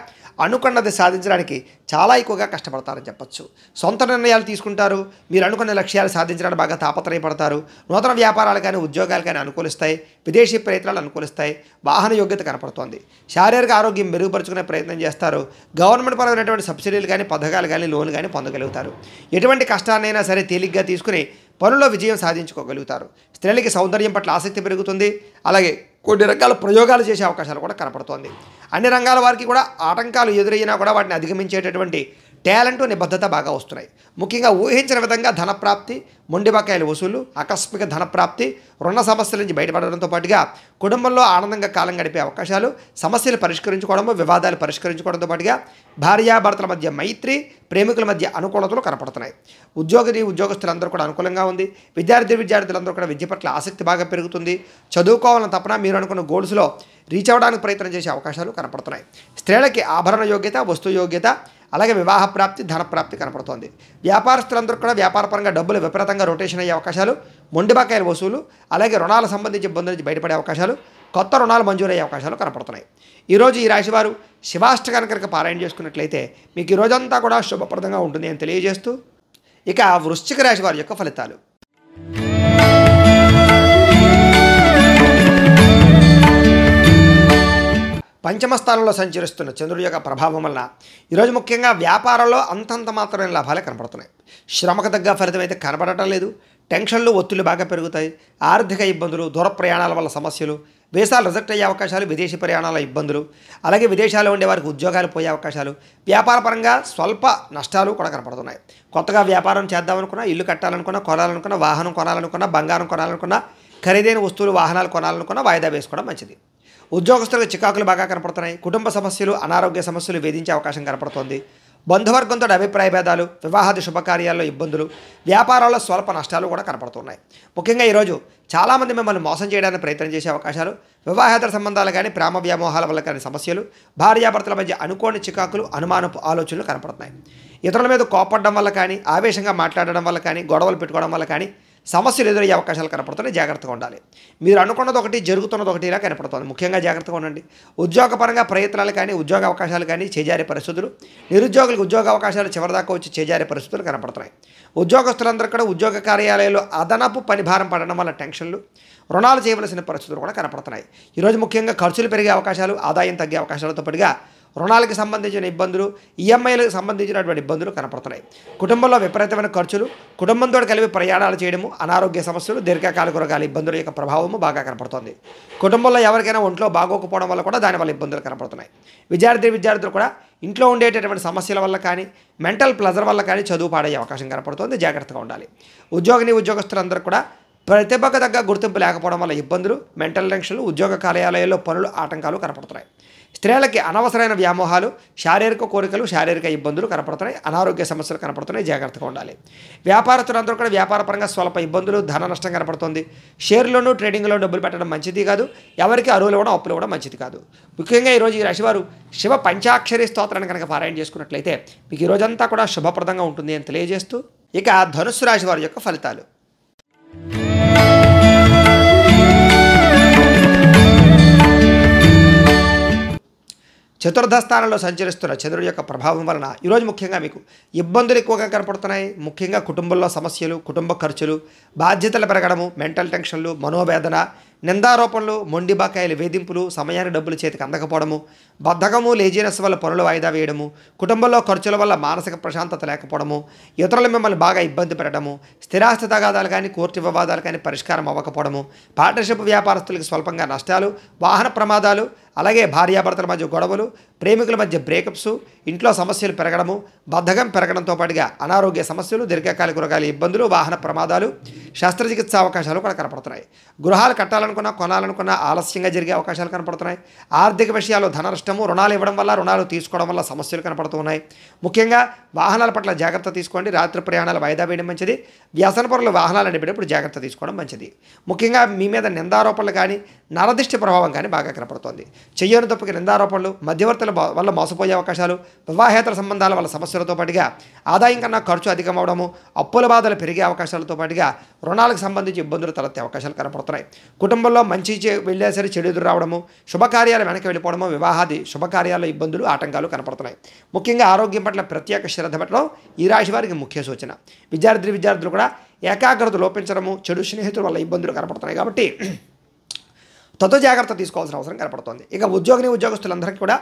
అనుకున్నది సాధించడానికి చాలా ఎక్కువగా కష్టపడతారని చెప్పచ్చు. సొంత నిర్ణయాలు తీసుకుంటారు. మీరు అనుకున్న లక్ష్యాలు సాధించడానికి బాగా తాపత్రయపడతారు. నూతన వ్యాపారాలు కానీ ఉద్యోగాలు కానీ అనుకూలిస్తాయి. విదేశీ ప్రయత్నాలు అనుకూలిస్తాయి. వాహన యోగ్యత కనపడుతోంది. శారీరక ఆరోగ్యం మెరుగుపరుచుకునే ప్రయత్నం చేస్తారు. గవర్నమెంట్ పరమైనటువంటి సబ్సిడీలు కానీ, పథకాలు కానీ, లోన్లు కానీ పొందగలుగుతారు. ఎటువంటి కష్టాన్నైనా సరే తేలిగ్గా తీసుకుని పనుల్లో విజయం సాధించుకోగలుగుతారు. స్త్రీలకి సౌందర్యం పట్ల ఆసక్తి పెరుగుతుంది. అలాగే కొన్ని రకాల ప్రయోగాలు చేసే అవకాశాలు కూడా కనపడుతోంది. అన్ని రంగాల వారికి కూడా ఆటంకాలు ఎదురైనా కూడా వాటిని అధిగమించేటటువంటి టాలెంట్, నిబద్ధత బాగా వస్తున్నాయి. ముఖ్యంగా ఊహించిన విధంగా ధనప్రాప్తి, మొండి బకాయిల వసూలు, ఆకస్మిక ధనప్రాప్తి, రుణ సమస్యల నుంచి బయటపడడంతో పాటుగా కుటుంబంలో ఆనందంగా కాలం గడిపే అవకాశాలు, సమస్యలు పరిష్కరించుకోవడము, వివాదాలు పరిష్కరించుకోవడంతో పాటుగా భార్యాభర్తల మధ్య మైత్రి, ప్రేమికుల మధ్య అనుకూలతలు కనపడుతున్నాయి. ఉద్యోగస్తులందరూ కూడా అనుకూలంగా ఉంది. విద్యార్థులందరూ కూడా విద్య పట్ల ఆసక్తి బాగా పెరుగుతుంది. చదువుకోవాలని తపన, మీరు అనుకున్న గోల్స్లో రీచ్ అవ్వడానికి ప్రయత్నం చేసే అవకాశాలు కనపడుతున్నాయి. స్త్రీలకి ఆభరణ యోగ్యత, వస్తు యోగ్యత, అలాగే వివాహ ప్రాప్తి, ధనప్రాప్తి కనపడుతోంది. వ్యాపారస్తులందరూ కూడా వ్యాపారపరంగా డబ్బులు విపరీతంగా రొటేషన్ అయ్యే అవకాశాలు, మొండి బకాయిల వసూలు, అలాగే రుణాలకు సంబంధించి ఇబ్బందుల నుంచి బయటపడే అవకాశాలు, కొత్త రుణాలు మంజూరయ్యే అవకాశాలు కనపడుతున్నాయి. ఈరోజు ఈ రాశివారు శివాష్టకాన్ని కనుక పారాయణ చేసుకున్నట్లయితే మీకు ఈ రోజంతా కూడా శుభప్రదంగా ఉంటుంది అని తెలియజేస్తూ, ఇక వృశ్చిక రాశి వారి యొక్క ఫలితాలు. పంచమ స్థానంలో సంచరిస్తున్న చంద్రుడి యొక్క ప్రభావం వలన ఈరోజు ముఖ్యంగా వ్యాపారంలో అంతంత మాత్రమే లాభాలే కనపడుతున్నాయి. శ్రమకు తగ్గ ఫలితం అయితే కనపడటం లేదు. టెన్షన్లు, ఒత్తిళ్లు బాగా పెరుగుతాయి. ఆర్థిక ఇబ్బందులు, దూర ప్రయాణాల వల్ల సమస్యలు, వీసాలు రిజెక్ట్ అయ్యే అవకాశాలు, విదేశీ ప్రయాణాల ఇబ్బందులు, అలాగే విదేశాల్లో ఉండే వారికి ఉద్యోగాలు పోయే అవకాశాలు, వ్యాపారపరంగా స్వల్ప నష్టాలు కూడా కనపడుతున్నాయి. కొత్తగా వ్యాపారం చేద్దామనుకున్నా, ఇల్లు కట్టాలనుకున్నా, కొనాలనుకున్నా, వాహనం కొనాలనుకున్నా, బంగారం కొనాలనుకున్నా, ఖరీదైన వస్తువులు, వాహనాలు కొనాలనుకున్నా వాయిదా వేసుకోవడం మంచిది. ఉద్యోగస్తులకు చికాకులు బాగా కనపడుతున్నాయి. కుటుంబ సమస్యలు, అనారోగ్య సమస్యలు వేధించే అవకాశం కనపడుతోంది. బంధువర్గంతో అభిప్రాయ భేదాలు, వివాహాది శుభకార్యాల్లో ఇబ్బందులు, వ్యాపారాల్లో స్వల్ప నష్టాలు కూడా కనపడుతున్నాయి. ముఖ్యంగా ఈరోజు చాలామంది మిమ్మల్ని మోసం చేయడానికి ప్రయత్నం చేసే అవకాశాలు, వివాహేతర సంబంధాలు కానీ, ప్రేమ వ్యామోహాల వల్ల కానీ సమస్యలు, భార్యాభర్తల మధ్య అనుకోని చికాకులు, అనుమానపు ఆలోచనలు కనపడుతున్నాయి. ఇతరుల మీద కోపడడం వల్ల కానీ, ఆవేశంగా మాట్లాడడం వల్ల కానీ, గొడవలు పెట్టుకోవడం వల్ల కానీ సమస్యలు ఎదురయ్యే అవకాశాలు కనపడుతున్నాయి. జాగ్రత్తగా ఉండాలి. మీరు అనుకున్నది ఒకటి, జరుగుతున్నది ఒకటి ఇలా కనపడుతుంది. ముఖ్యంగా జాగ్రత్తగా ఉండండి. ఉద్యోగపరంగా ప్రయత్నాలు కానీ, ఉద్యోగ అవకాశాలు కానీ చేజారే పరిస్థితులు, నిరుద్యోగులకు ఉద్యోగ అవకాశాలు చివరిదాకా వచ్చి చేజారే పరిస్థితులు కనపడుతున్నాయి. ఉద్యోగస్తులందరూ కూడా ఉద్యోగ కార్యాలయాల్లో అదనపు పనిభారం పడడం వల్ల టెన్షన్లు, రుణాలు చేయవలసిన పరిస్థితులు కూడా కనపడుతున్నాయి. ఈరోజు ముఖ్యంగా ఖర్చులు పెరిగే అవకాశాలు, ఆదాయం తగ్గే అవకాశాలతో పాటుగా రుణాలకు సంబంధించిన ఇబ్బందులు, ఈఎంఐలకు సంబంధించినటువంటి ఇబ్బందులు కనపడుతున్నాయి. కుటుంబంలో విపరీతమైన ఖర్చులు, కుటుంబంతో కలిపి ప్రయాణాలు చేయడము, అనారోగ్య సమస్యలు, దీర్ఘకాలిక రోగాల ఇబ్బందుల యొక్క ప్రభావము బాగా కనపడుతుంది. కుటుంబంలో ఎవరికైనా ఒంట్లో బాగోకపోవడం వల్ల కూడా దానివల్ల ఇబ్బందులు కనపడుతున్నాయి. విద్యార్థులు కూడా ఇంట్లో ఉండేటటువంటి సమస్యల వల్ల కానీ, మెంటల్ ప్లెజర్ వల్ల కానీ చదువు పాడయ్యే అవకాశం కనపడుతుంది. జాగ్రత్తగా ఉండాలి. ఉద్యోగస్తులందరూ కూడా ప్రతిభకు తగ్గ గుర్తింపు లేకపోవడం వల్ల ఇబ్బందులు, మెంటల్ టెన్షన్లు, ఉద్యోగ కార్యాలయాల్లో పనులు, ఆటంకాలు కనపడుతున్నాయి. స్త్రీలకి అనవసరమైన వ్యామోహాలు, శారీరక కోరికలు, శారీరక ఇబ్బందులు కనపడుతున్నాయి. అనారోగ్య సమస్యలు కనపడుతున్నాయి. జాగ్రత్తగా ఉండాలి. వ్యాపారస్తులందరూ కూడా వ్యాపారపరంగా స్వల్ప ఇబ్బందులు, ధన నష్టం కనపడుతుంది. షేర్లోనూ, ట్రేడింగ్లో డబ్బులు పెట్టడం మంచిది కాదు. ఎవరికి అరువులు ఇవ్వడం, అప్పులు ఇవ్వడం మంచిది కాదు. ముఖ్యంగా ఈరోజు ఈ రాశివారు శివ పంచాక్షరి స్తోత్రాన్ని కనుక పారాయణ చేసుకున్నట్లయితే మీకు ఈ రోజంతా కూడా శుభప్రదంగా ఉంటుంది అని తెలియజేస్తూ, ఇక ధనుస్సు రాశి వారి యొక్క ఫలితాలు. చతుర్థ స్థానంలో సంచరిస్తున్న చంద్రుడి యొక్క ప్రభావం వలన ఈరోజు ముఖ్యంగా మీకు ఇబ్బందులు ఎక్కువగా కనపడుతున్నాయి. ముఖ్యంగా కుటుంబంలో సమస్యలు, కుటుంబ ఖర్చులు, బాధ్యతలు పెరగడము, మెంటల్ టెన్షన్లు, మనోవేదన, నిందారోపణలు, మొండి బకాయిలు, వేధింపులు, సమయానికి డబ్బులు చేతికి అందకపోవడము, బద్ధకము, లేజినెస్ వల్ల పనులు వాయిదా వేయడము, కుటుంబంలో ఖర్చుల వల్ల మానసిక ప్రశాంతత లేకపోవడము, ఇతరులు మిమ్మల్ని బాగా ఇబ్బంది పెట్టడము, స్థిరాస్తి తగాదాలు కానీ కోర్టు వివాదాలు కానీ పరిష్కారం అవ్వకపోవడము, పార్ట్నర్షిప్ వ్యాపారస్తులకు స్వల్పంగా నష్టాలు, వాహన ప్రమాదాలు, అలాగే భార్యాభర్తల మధ్య గొడవలు, ప్రేమికుల మధ్య బ్రేకప్స్, ఇంట్లో సమస్యలు పెరగడము, బద్ధకం పెరగడంతో పాటుగా అనారోగ్య సమస్యలు, దీర్ఘకాలిక రోగాల ఇబ్బందులు, వాహన ప్రమాదాలు, శస్త్రచికిత్స అవకాశాలు కూడా కనపడుతున్నాయి. గృహాలు కట్టాలనుకున్నా కొనాలనుకున్నా ఆలస్యంగా జరిగే అవకాశాలు కనపడుతున్నాయి. ఆర్థిక విషయాల్లో ధన నష్టము, రుణాలు ఇవ్వడం వల్ల రుణాలు తీసుకోవడం వల్ల సమస్యలు కనపడుతున్నాయి. ముఖ్యంగా వాహనాల పట్ల జాగ్రత్త తీసుకోండి. రాత్రి ప్రయాణాలు వాయిదా వేయడం మంచిది. వ్యసనపరుల వాహనాలు నడిపేటప్పుడు జాగ్రత్త తీసుకోవడం మంచిది. ముఖ్యంగా మీ మీద నిందారోపణలు కానీ నరదిష్టి ప్రభావం కానీ బాగా కనపడుతోంది. చెయ్యని తప్పుకి నిందారోపణలు, మధ్యవర్తుల వల్ల మోసపోయే అవకాశాలు, వివాహేతర సంబంధాల వల్ల సమస్యలతో పాటుగా ఆదాయం కన్నా ఖర్చు అధికమవడము, అప్పుల బాధలు పెరిగే అవకాశాలతో పాటుగా రుణాలకు సంబంధించి ఇబ్బందులు తలెత్తే అవకాశాలు కనపడుతున్నాయి. కుటుంబంలో మంచి వెళ్ళే సరే చెడు ఎదురు రావడము, శుభకార్యాలు వెనక్కి వెళ్ళిపోవడము, వివాహాది శుభకార్యాల ఇబ్బందులు, ఆటంకాలు కనపడుతున్నాయి. ముఖ్యంగా ఆరోగ్యం పట్ల ప్రత్యేక శ్రద్ధ పెట్టడం ఈ రాశి వారికి ముఖ్య సూచన. విద్యార్థులు కూడా ఏకాగ్రత లోపించడము, చెడు స్నేహితుల వల్ల ఇబ్బందులు కనపడుతున్నాయి. కాబట్టి జాగ్రత్త తీసుకోవాల్సిన అవసరం కనపడుతోంది. ఇక ఉద్యోగస్తులందరికీ కూడా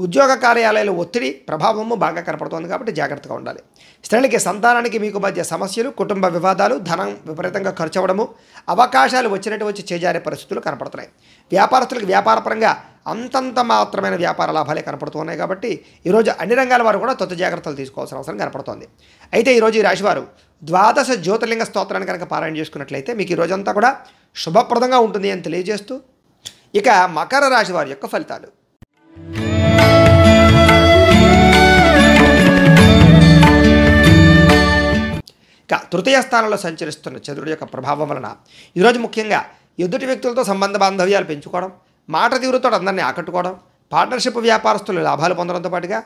ఉద్యోగ కార్యాలయాల ఒత్తిడి ప్రభావము బాగా కనపడుతోంది. కాబట్టి జాగ్రత్తగా ఉండాలి. స్త్రీలకి సంతానానికి మీకు మధ్య సమస్యలు, కుటుంబ వివాదాలు, ధనం విపరీతంగా ఖర్చు అవ్వడము, అవకాశాలు వచ్చినట్టు వచ్చి చేజారే పరిస్థితులు కనపడుతున్నాయి. వ్యాపారస్తులకు వ్యాపారపరంగా అంతంత మాత్రమైన వ్యాపార లాభాలే కనపడుతున్నాయి. కాబట్టి ఈరోజు అన్ని రంగాల వారు కూడా జాగ్రత్తలు తీసుకోవాల్సిన అవసరం కనపడుతోంది. అయితే ఈరోజు ఈ రాశివారు ద్వాదశ జ్యోతిర్లింగ స్తోత్రాన్ని కనుక పారాయణ చేసుకున్నట్లయితే మీకు ఈ రోజంతా కూడా శుభప్రదంగా ఉంటుంది అని తెలియజేస్తూ, ఇక మకర రాశి వారి యొక్క ఫలితాలు. ఇక తృతీయ స్థానంలో సంచరిస్తున్న చంద్రుడి యొక్క ప్రభావం వలన ఈరోజు ముఖ్యంగా ఎదుటి వ్యక్తులతో సంబంధ బాంధవ్యాలు పెంచుకోవడం, మాట తీరుతో అందరినీ ఆకట్టుకోవడం, పార్ట్నర్షిప్ వ్యాపారస్తులు లాభాలు పొందడంతో పాటుగా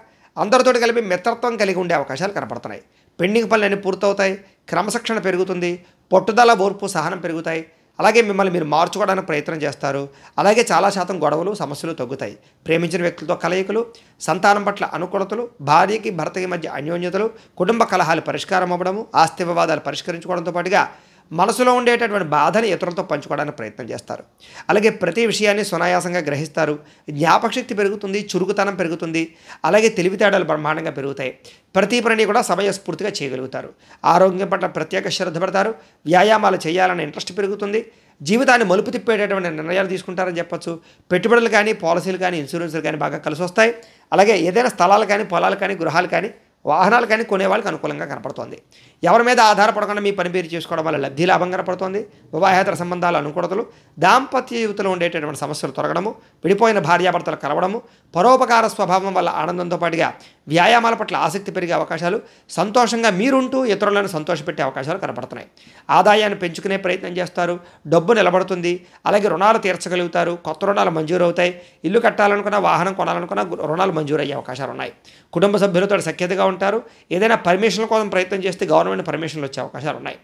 అందరితో కలిపి మిత్రత్వం కలిగి ఉండే అవకాశాలు కనపడుతున్నాయి. పెండింగ్ పనులన్నీ పూర్తవుతాయి. క్రమశిక్షణ పెరుగుతుంది. పట్టుదల, ఓర్పు, సహనం పెరుగుతాయి. అలాగే మిమ్మల్ని మీరు మార్చుకోవడానికి ప్రయత్నం చేస్తారు. అలాగే చాలా శాతం గొడవలు, సమస్యలు తగ్గుతాయి. ప్రేమించిన వ్యక్తులతో కలయికలు, సంతానం పట్ల అనుకూలతలు, భార్యకి భర్తకి మధ్య అన్యోన్యతలు, కుటుంబ కలహాలు పరిష్కారం అవ్వడము, ఆస్తి వివాదాలు పరిష్కరించుకోవడంతో పాటుగా మనసులో ఉండేటటువంటి బాధని ఇతరులతో పంచుకోవడానికి ప్రయత్నం చేస్తారు. అలాగే ప్రతి విషయాన్ని సునాయాసంగా గ్రహిస్తారు. జ్ఞాపకశక్తి పెరుగుతుంది, చురుకుతనం పెరుగుతుంది. అలాగే తెలివితేడాలు బ్రహ్మాండంగా పెరుగుతాయి. ప్రతి పనిని కూడా సమయస్ఫూర్తిగా చేయగలుగుతారు. ఆరోగ్యం పట్ల ప్రత్యేక శ్రద్ధ పెడతారు. వ్యాయామాలు చేయాలనే ఇంట్రెస్ట్ పెరుగుతుంది. జీవితాన్ని మలుపు తిప్పేటటువంటి నిర్ణయాలు తీసుకుంటారని చెప్పొచ్చు. పెట్టుబడులు కానీ, పాలసీలు కానీ, ఇన్సూరెన్స్లు కానీ బాగా కలిసి వస్తాయి. అలాగే ఏదైనా స్థలాలు కానీ, పొలాలు కానీ, గృహాలు కానీ, వాహనాలు కానీ కొనేవాళ్ళకి అనుకూలంగా కనపడుతోంది. ఎవరి మీద ఆధారపడకుండా మీ పని పేరు చేసుకోవడం వల్ల లబ్ధి లాభం కనపడుతోంది. వివాహేతర సంబంధాలు అనుకూలతలు, దాంపత్య జీవితంలో ఉండేటటువంటి సమస్యలు తొలగడము, విడిపోయిన భార్యాభర్తలు కలవడము, పరోపకార స్వభావం వల్ల ఆనందంతో పాటుగా వ్యాయామాల పట్ల ఆసక్తి పెరిగే అవకాశాలు, సంతోషంగా మీరుంటూ ఇతరులను సంతోషపెట్టే అవకాశాలు కనపడుతున్నాయి. ఆదాయాన్ని పెంచుకునే ప్రయత్నం చేస్తారు. డబ్బు నిలబడుతుంది. అలాగే రుణాలు తీర్చగలుగుతారు. కొత్త రుణాలు మంజూరు అవుతాయి. ఇల్లు కట్టాలనుకున్నా, వాహనం కొనాలనుకున్నా రుణాలు మంజూరు అయ్యే అవకాశాలు ఉన్నాయి. కుటుంబ సభ్యులతో సఖ్యతగా ఉంటారు. ఏదైనా పర్మిషన్ల కోసం ప్రయత్నం చేస్తే గవర్నమెంట్ పర్మిషన్లు వచ్చే అవకాశాలు ఉన్నాయి.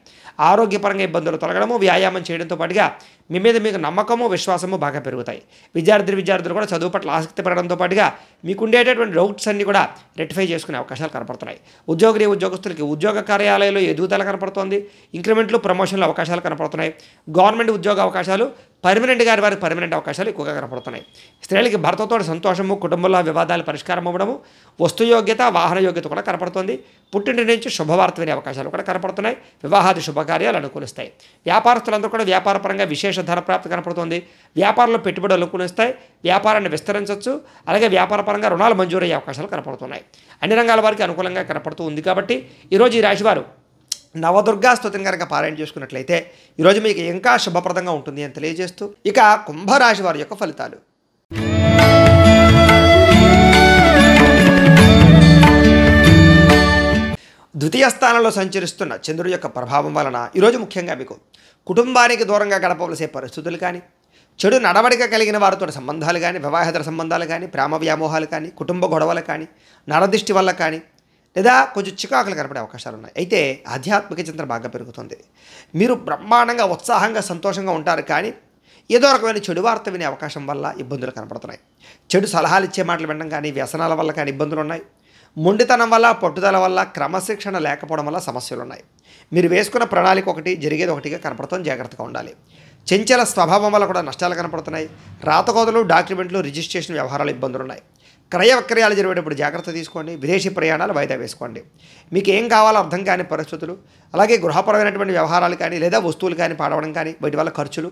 ఆరోగ్యపరంగా ఇబ్బందులు తొలగడము, వ్యాయామం చేయడంతో పాటుగా మీ మీద మీకు నమ్మకము, విశ్వాసము బాగా పెరుగుతాయి. విద్యార్థులు కూడా చదువు పట్ల ఆసక్తి పెరగడంతో పాటుగా మీకు ఉండేటటువంటి డౌట్స్ అన్ని కూడా రెక్టిఫై చేసుకునే అవకాశాలు కనపడుతున్నాయి. ఉద్యోగస్తులకి ఉద్యోగ కార్యాలయంలో ఎదుగుదల కనపడుతోంది. ఇంక్రిమెంట్లు, ప్రమోషన్ల అవకాశాలు కనపడుతున్నాయి. గవర్నమెంట్ ఉద్యోగ అవకాశాలు, వారికి పర్మనెంట్ అవకాశాలు ఎక్కువగా కనపడుతున్నాయి. స్త్రీలకి భర్తతో సంతోషము, కుటుంబంలో వివాదాలు పరిష్కారం అవ్వడము, వస్తుయోగ్యత, వాహన యోగ్యత కూడా కనపడుతుంది. పుట్టింటి నుంచి శుభవార్త వినే అవకాశాలు కూడా కనపడుతున్నాయి. వివాహాది శుభకార్యాలు అనుకూలిస్తాయి. వ్యాపారస్తులందరూ కూడా వ్యాపారపరంగా విశేష ధన ప్రాప్తి కనపడుతుంది. వ్యాపారంలో పెట్టుబడులు అనుకూలిస్తాయి. వ్యాపారాన్ని విస్తరించవచ్చు. అలాగే వ్యాపారపరంగా రుణాలు మంజూరయ్యే అవకాశాలు కనపడుతున్నాయి. అన్ని రంగాల వారికి అనుకూలంగా కనపడుతూ ఉంది. కాబట్టి ఈరోజు ఈ రాశివారు నవదుర్గా స్తుతిని కనుక పారాయణ చేసుకున్నట్లయితే ఈరోజు మీకు ఇంకా శుభప్రదంగా ఉంటుంది అని తెలియజేస్తూ, ఇక కుంభరాశి వారి యొక్క ఫలితాలు. ద్వితీయ స్థానంలో సంచరిస్తున్న చంద్రుడి యొక్క ప్రభావం వలన ఈరోజు ముఖ్యంగా మీకు కుటుంబానికి దూరంగా గడపవలసే పరిస్థితులు కానీ, చెడు నడవడిక కలిగిన వారితో సంబంధాలు కానీ, వివాహేతర సంబంధాలు కానీ, ప్రేమ వ్యామోహాలు కానీ, కుటుంబ గొడవలు కానీ, నరదిష్టి వల్ల కానీ, లేదా కొంచెం చికాకులు కనపడే అవకాశాలు ఉన్నాయి. అయితే ఆధ్యాత్మిక చింతన బాగా పెరుగుతుంది. మీరు బ్రహ్మాండంగా, ఉత్సాహంగా, సంతోషంగా ఉంటారు. కానీ ఏదో రకమైన చెడు వార్త వినే అవకాశం వల్ల ఇబ్బందులు కనపడుతున్నాయి. చెడు సలహాలు ఇచ్చే మాటలు వినడం కానీ, వ్యసనాల వల్ల కానీ ఇబ్బందులు ఉన్నాయి. మొండితనం వల్ల, పట్టుదల వల్ల, క్రమశిక్షణ లేకపోవడం వల్ల సమస్యలు ఉన్నాయి. మీరు వేసుకున్న ప్రణాళిక ఒకటి, జరిగేది ఒకటిగా కనపడుతుంది. జాగ్రత్తగా ఉండాలి. చెంచల స్వభావం వల్ల కూడా నష్టాలు కనపడుతున్నాయి. రాతకోతలు, డాక్యుమెంట్లు, రిజిస్ట్రేషన్ వ్యవహారాలు ఇబ్బందులు ఉన్నాయి. క్రయ విక్రయాలు జరిగేటప్పుడు జాగ్రత్త తీసుకోండి. విదేశీ ప్రయాణాలు వాయిదా వేసుకోండి. మీకు ఏం కావాలో అర్థం కాని పరిస్థితులు, అలాగే గృహపరమైనటువంటి వ్యవహారాలు కానీ లేదా వస్తువులు కానీ పాడవడం కానీ, వీటి వల్ల ఖర్చులు,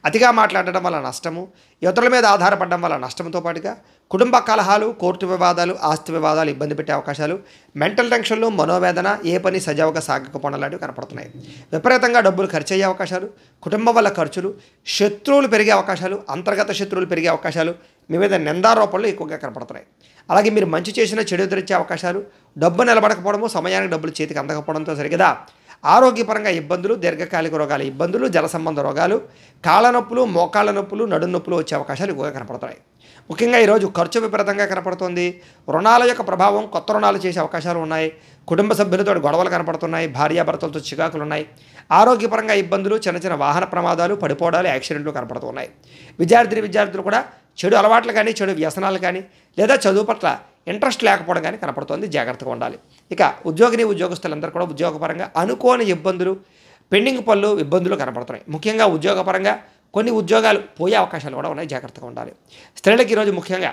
అతిగా మాట్లాడడం వల్ల నష్టము, ఇతరుల మీద ఆధారపడడం వల్ల నష్టంతో పాటుగా కుటుంబ కలహాలు, కోర్టు వివాదాలు, ఆస్తి వివాదాలు ఇబ్బంది పెట్టే అవకాశాలు, మెంటల్ టెన్షన్లు, మనోవేదన, ఏ పని సజావుగా సాగకపోవడం లాంటివి కనపడుతున్నాయి. విపరీతంగా డబ్బులు ఖర్చు అయ్యే అవకాశాలు, కుటుంబం వల్ల ఖర్చులు, శత్రువులు పెరిగే అవకాశాలు, అంతర్గత శత్రువులు పెరిగే అవకాశాలు, మీ మీద నిందారోపణలు ఎక్కువగా కనపడుతున్నాయి. అలాగే మీరు మంచి చేసిన చెడు ఎదురొచ్చే అవకాశాలు, డబ్బు నిలబడకపోవడము, సమయానికి డబ్బులు చేతికి అందకపోవడంతో సరిగదా ఆరోగ్యపరంగా ఇబ్బందులు, దీర్ఘకాలిక రోగాల ఇబ్బందులు, జల సంబంధ రోగాలు, కాళ్ళ నొప్పులు, మోకాళ్ళ నొప్పులు, నడుము నొప్పులు వచ్చే అవకాశాలు ఎక్కువగా కనపడుతున్నాయి. ముఖ్యంగా ఈరోజు ఖర్చు విపరీతంగా కనపడుతుంది. రుణాల యొక్క ప్రభావం, కొత్త రుణాలు చేసే అవకాశాలు ఉన్నాయి. కుటుంబ సభ్యులతో గొడవలు కనపడుతున్నాయి. భార్యాభర్తలతో చికాకులు ఉన్నాయి. ఆరోగ్యపరంగా ఇబ్బందులు, చిన్న చిన్న వాహన ప్రమాదాలు, పడిపోవడాలు, యాక్సిడెంట్లు కనపడుతున్నాయి. విద్యార్థులు కూడా చెడు అలవాట్లు కానీ, చెడు వ్యసనాలు కానీ, లేదా చదువు పట్ల ఇంట్రెస్ట్ లేకపోవడం కానీ కనపడుతుంది. జాగ్రత్తగా ఉండాలి. ఇక ఉద్యోగస్తులందరూ కూడా ఉద్యోగపరంగా అనుకోని ఇబ్బందులు, పెండింగ్ పనులు, ఇబ్బందులు కనపడుతున్నాయి. ముఖ్యంగా ఉద్యోగపరంగా కొన్ని ఉద్యోగాలు పోయే అవకాశాలు కూడా ఉన్నాయి. జాగ్రత్తగా ఉండాలి. స్త్రీలకు ఈరోజు ముఖ్యంగా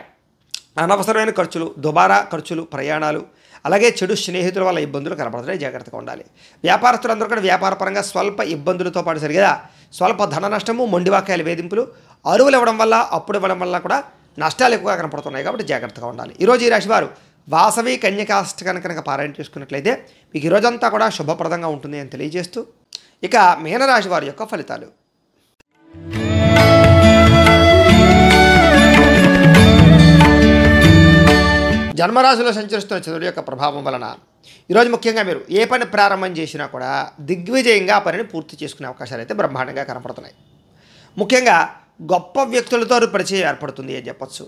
అనవసరమైన ఖర్చులు, దుబారా ఖర్చులు, ప్రయాణాలు, అలాగే చెడు స్నేహితుల వల్ల ఇబ్బందులు కనపడుతున్నాయి. జాగ్రత్తగా ఉండాలి. వ్యాపారస్తులందరూ కూడా వ్యాపారపరంగా స్వల్ప ఇబ్బందులతో పాటు సరిగా స్వల్ప ధన నష్టము, మొండివాకాయల వేధింపులు, అరువులు ఇవ్వడం వల్ల, అప్పుడు ఇవ్వడం వల్ల కూడా నష్టాలు ఎక్కువగా కనపడుతున్నాయి. కాబట్టి జాగ్రత్తగా ఉండాలి. ఈరోజు ఈ రాశి వారు వాసవి కన్యకాష్టకాన్ని కనుక పారాయణ చేసుకున్నట్లయితే మీకు ఈరోజంతా కూడా శుభప్రదంగా ఉంటుంది అని తెలియజేస్తూ, ఇక మీనరాశి వారి యొక్క ఫలితాలు. జన్మరాశిలో సంచరిస్తున్న చంద్రుడి యొక్క ప్రభావం వలన ఈరోజు ముఖ్యంగా మీరు ఏ పని ప్రారంభం చేసినా కూడా దిగ్విజయంగా ఆ పనిని పూర్తి చేసుకునే అవకాశాలు అయితే బ్రహ్మాండంగా కనపడుతున్నాయి. ముఖ్యంగా గొప్ప వ్యక్తులతో పరిచయం ఏర్పడుతుంది అని చెప్పచ్చు.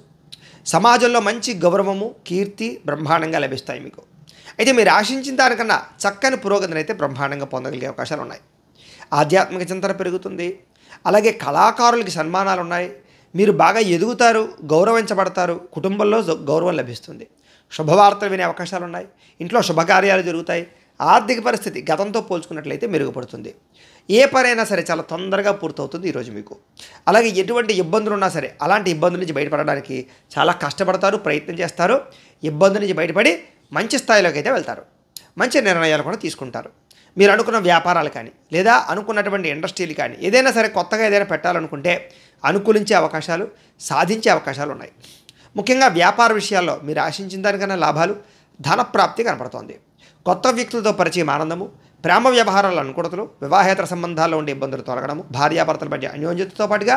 సమాజంలో మంచి గౌరవము, కీర్తి బ్రహ్మాండంగా లభిస్తాయి మీకు. అయితే మీరు ఆశించిన దానికన్నా చక్కని పురోగతిని అయితే బ్రహ్మాండంగా పొందగలిగే అవకాశాలు ఉన్నాయి. ఆధ్యాత్మిక చింతన పెరుగుతుంది. అలాగే కళాకారులకి సన్మానాలు ఉన్నాయి. మీరు బాగా ఎదుగుతారు, గౌరవించబడతారు. కుటుంబంలో గౌరవం లభిస్తుంది. శుభవార్తలు వినే అవకాశాలు ఉన్నాయి. ఇంట్లో శుభకార్యాలు జరుగుతాయి. ఆర్థిక పరిస్థితి గతంతో పోల్చుకున్నట్లయితే మెరుగుపడుతుంది. ఏ పనైనా సరే చాలా తొందరగా పూర్తవుతుంది ఈరోజు మీకు. అలాగే ఎటువంటి ఇబ్బందులు ఉన్నా సరే అలాంటి ఇబ్బందుల నుంచి బయటపడడానికి చాలా కష్టపడతారు, ప్రయత్నం చేస్తారు. ఇబ్బందుల నుంచి బయటపడి మంచి స్థాయిలోకి అయితే వెళ్తారు. మంచి నిర్ణయాలు కూడా తీసుకుంటారు. మీరు అనుకున్న వ్యాపారాలు కానీ లేదా అనుకున్నటువంటి ఇండస్ట్రీలు కానీ ఏదైనా సరే కొత్తగా ఏదైనా పెట్టాలనుకుంటే అనుకూలించే అవకాశాలు, సాధించే అవకాశాలు ఉన్నాయి. ముఖ్యంగా వ్యాపార విషయాల్లో మీరు ఆశించిన దానికన్నా లాభాలు, ధనప్రాప్తి కనపడుతోంది. కొత్త వ్యక్తులతో పరిచయం, ఆనందము, ప్రేమ వ్యవహారాల అనుకూలతలు, వివాహేతర సంబంధాల్లో ఉండే ఇబ్బందులు తొలగడము, భార్యాభర్తల మధ్య అన్యోన్యతతో పాటుగా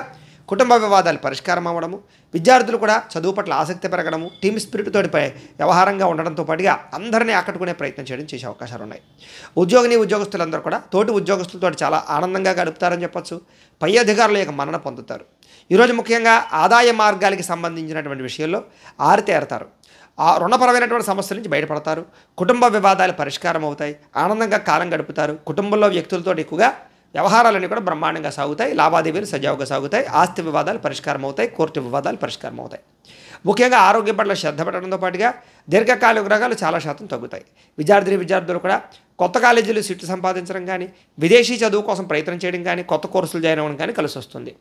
కుటుంబ వివాదాలు పరిష్కారం అవ్వడము, విద్యార్థులు కూడా చదువు పట్ల ఆసక్తి పెరగడము, టీమ్ స్పిరిట్ తోటి వ్యవహారంగా ఉండడంతో పాటుగా అందరినీ ఆకట్టుకునే ప్రయత్నం చేయడం చేసే అవకాశాలు ఉన్నాయి. ఉద్యోగస్తులందరూ కూడా తోటి ఉద్యోగస్తులతో చాలా ఆనందంగా గడుపుతారని చెప్పచ్చు. పై అధికారుల యొక్క మన్నన పొందుతారు. ఈరోజు ముఖ్యంగా ఆదాయ మార్గాలకి సంబంధించినటువంటి విషయంలో ఆరితేరతారు. ఆ రుణపరమైనటువంటి సమస్యల నుంచి బయటపడతారు. కుటుంబ వివాదాలు పరిష్కారం అవుతాయి. ఆనందంగా కాలం గడుపుతారు. కుటుంబంలో వ్యక్తులతో ఎక్కువగా వ్యవహారాలన్నీ కూడా బ్రహ్మాండంగా సాగుతాయి. లావాదేవీలు సజావుగా సాగుతాయి. ఆస్తి వివాదాలు పరిష్కారం అవుతాయి. కోర్టు వివాదాలు పరిష్కారం అవుతాయి. ముఖ్యంగా ఆరోగ్య పట్ల శ్రద్ధ పెట్టడంతో పాటుగా దీర్ఘకాలిక రోగాలు చాలా శాతం తగ్గుతాయి. విద్యార్థులు కూడా కొత్త కాలేజీలు సీట్లు సంపాదించడం కానీ, విదేశీ చదువు కోసం ప్రయత్నం చేయడం కానీ, కొత్త కోర్సులు జాయిన్ అవ్వడం కానీ కలిసి వస్తుంది.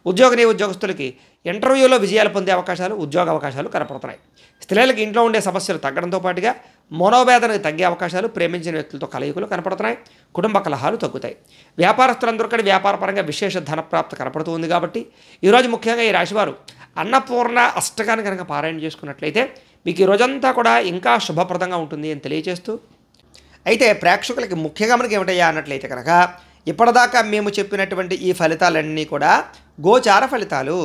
ఉద్యోగస్తులకి ఇంటర్వ్యూలో విజయాలు పొందే అవకాశాలు, ఉద్యోగ అవకాశాలు కనపడుతున్నాయి. స్త్రీలకు ఇంట్లో ఉండే సమస్యలు తగ్గడంతో పాటుగా మనోవేదనకు తగ్గే అవకాశాలు, ప్రేమించిన వ్యక్తులతో కలయికలు కనపడుతున్నాయి. కుటుంబ కలహాలు తగ్గుతాయి. వ్యాపారస్తులందరూ కూడా వ్యాపారపరంగా విశేష ధనప్రాప్తి కనపడుతూ ఉంది. కాబట్టి ఈరోజు ముఖ్యంగా ఈ రాశివారు అన్నపూర్ణ అష్టకాన్ని కనుక పారాయణ చేసుకున్నట్లయితే మీకు ఈ రోజంతా కూడా ఇంకా శుభప్రదంగా ఉంటుంది అని తెలియజేస్తూ, అయితే ప్రేక్షకులకి ముఖ్యంగా మనకి ఏమిటయ్యా అన్నట్లయితే కనుక ఇప్పటిదాకా మేము చెప్పినటువంటి ఈ ఫలితాలన్నీ కూడా గోచార ఫలితాలు.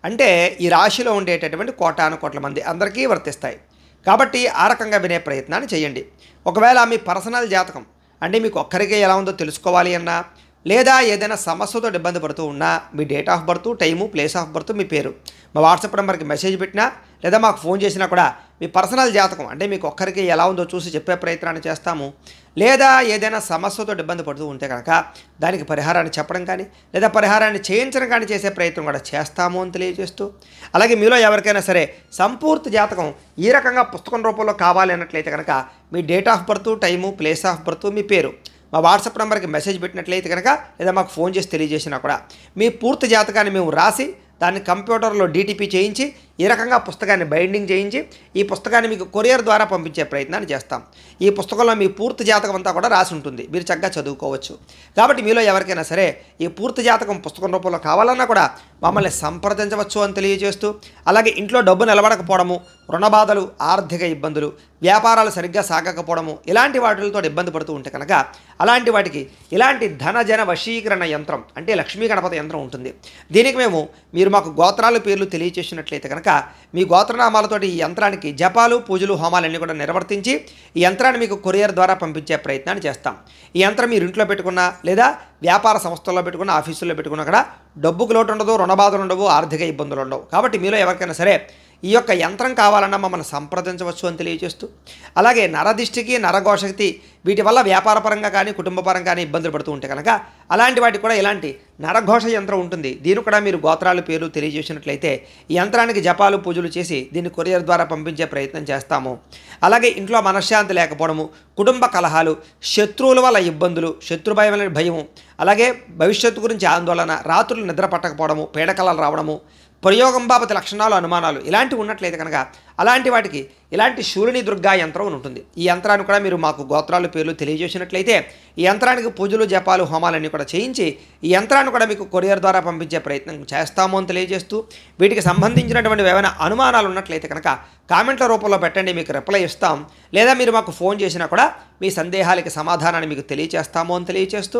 అంటే ఈ రాశిలో ఉండేటటువంటి కోటాను కోట్ల మంది అందరికీ వర్తిస్తాయి. కాబట్టి ఆ రకంగా వినే ప్రయత్నాన్ని చేయండి. ఒకవేళ మీ పర్సనల్ జాతకం అంటే మీకు ఒక్కరికే ఎలా ఉందో తెలుసుకోవాలి అన్నా, లేదా ఏదైనా సమస్యతో ఇబ్బంది పడుతూ ఉన్నా మీ date of birth, time, place of birth, మీ పేరు మా వాట్సాప్ నెంబర్కి మెసేజ్ పెట్టినా లేదా మాకు ఫోన్ చేసినా కూడా మీ పర్సనల్ జాతకం అంటే మీకు ఒక్కరికి ఎలా ఉందో చూసి చెప్పే ప్రయత్నాన్ని చేస్తాము. లేదా ఏదైనా సమస్యతో ఇబ్బంది పడుతూ ఉంటే కనుక దానికి పరిహారాన్ని చెప్పడం కానీ లేదా పరిహారాన్ని చేయించడం కానీ చేసే ప్రయత్నం కూడా చేస్తాము అని తెలియజేస్తూ, అలాగే మీలో ఎవరికైనా సరే సంపూర్తి జాతకం ఈ రకంగా పుస్తకం రూపంలో కావాలి అన్నట్లయితే కనుక మీ date of birth, time, place of birth, మీ పేరు మా వాట్సాప్ నెంబర్కి మెసేజ్ పెట్టినట్లయితే కనుక లేదా మాకు ఫోన్ చేసి తెలియజేసినా కూడా మీ పూర్తి జాతకాన్ని మేము రాసి దాన్ని కంప్యూటర్లో డీటీపీ చేయించి ఈ రకంగా పుస్తకాన్ని బైండింగ్ చేయించి ఈ పుస్తకాన్ని మీకు కొరియర్ ద్వారా పంపించే ప్రయత్నాన్ని చేస్తాం. ఈ పుస్తకంలో మీ పూర్తి జాతకం అంతా కూడా రాసి ఉంటుంది, మీరు చక్కగా చదువుకోవచ్చు. కాబట్టి మీలో ఎవరికైనా సరే ఈ పూర్తి జాతకం పుస్తకం రూపంలో కావాలన్నా కూడా మమ్మల్ని సంప్రదించవచ్చు అని తెలియజేస్తూ, అలాగే ఇంట్లో డబ్బు నిలబడకపోవడము, రుణబాధలు, ఆర్థిక ఇబ్బందులు, వ్యాపారాలు సరిగ్గా సాగకపోవడము, ఇలాంటి వాటితో ఇబ్బంది పడుతూ ఉంటే కనుక అలాంటి వాటికి ఇలాంటి ధనజన వశీకరణ యంత్రం అంటే లక్ష్మీ గణపతి యంత్రం ఉంటుంది. దీనికి మీరు మాకు గోత్రాల పేర్లు తెలియచేసినట్లయితే కనుక మీ గోత్రనామాలతోటి ఈ యంత్రానికి జపాలు, పూజలు, హోమాలన్నీ కూడా నిర్వర్తించి ఈ యంత్రాన్ని మీకు కొరియర్ ద్వారా పంపించే ప్రయత్నాన్ని చేస్తాం. ఈ యంత్రం మీరు ఇంట్లో పెట్టుకున్నా లేదా వ్యాపార సంస్థల్లో పెట్టుకున్న, ఆఫీసుల్లో పెట్టుకున్నా కూడా డబ్బుకు లోటు ఉండదు, రుణబాధలు ఉండవు, ఆర్థిక ఇబ్బందులు ఉండవు. కాబట్టి మీలో ఎవరికైనా సరే ఈ యొక్క యంత్రం కావాలన్నా మమ్మల్ని సంప్రదించవచ్చు అని తెలియజేస్తూ, అలాగే నరదిష్టికి, నరఘోషకి వీటి వల్ల వ్యాపారపరంగా కానీ కుటుంబపరంగా కానీ ఇబ్బందులు పడుతూ ఉంటే కనుక అలాంటి వాటికి కూడా ఇలాంటి నరఘోష యంత్రం ఉంటుంది. దీని కూడా మీరు గోత్రాల పేర్లు తెలియజేసినట్లయితే ఈ యంత్రానికి జపాలు, పూజలు చేసి దీన్ని కొరియర్ ద్వారా పంపించే ప్రయత్నం చేస్తాము. అలాగే ఇంట్లో మనశ్శాంతి లేకపోవడము, కుటుంబ కలహాలు, శత్రువుల వల్ల ఇబ్బందులు, శత్రుభయం అనే భయము, అలాగే భవిష్యత్తు గురించి ఆందోళన, రాత్రులు నిద్ర పట్టకపోవడము, పీడకలలు రావడము, ప్రయోగం బాబతి లక్షణాలు, అనుమానాలు ఇలాంటివి ఉన్నట్లయితే కనుక అలాంటి వాటికి ఇలాంటి శూలిని దుర్గా యంత్రం ఉంటుంది. ఈ యంత్రాన్ని కూడా మీరు మాకు గోత్రాల పేర్లు తెలియజేసినట్లయితే ఈ యంత్రానికి పూజలు, జపాలు, హోమాలన్నీ కూడా చేయించి ఈ యంత్రాన్ని కూడా మీకు కొరియర్ ద్వారా పంపించే ప్రయత్నం చేస్తాము అని తెలియజేస్తూ, వీటికి సంబంధించినటువంటి ఏమైనా అనుమానాలు ఉన్నట్లయితే కనుక కామెంట్ల రూపంలో పెట్టండి, మీకు రిప్లై ఇస్తాం. లేదా మీరు మాకు ఫోన్ చేసినా కూడా మీ సందేహాలకి సమాధానాన్ని మీకు తెలియజేస్తాము అని తెలియజేస్తూ,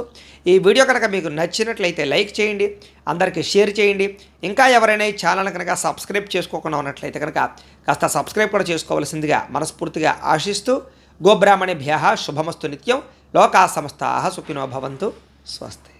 ఈ వీడియో కనుక మీకు నచ్చినట్లయితే లైక్ చేయండి, అందరికీ షేర్ చేయండి. ఇంకా ఎవరైనా ఈ ఛానల్ కనుక సబ్స్క్రైబ్ చేసుకోకుండా ఉన్నట్లయితే కనుక కాస్త సబ్స్క్రైబ్ కూడా చేసుకోవాల్సిందిగా మనస్ఫూర్తిగా ఆశిస్తూ, గోబ్రాహ్మణేభ్యః శుభమస్తు నిత్యం, లోకా సమస్తాః సుఖినో భవంతు. స్వస్తి.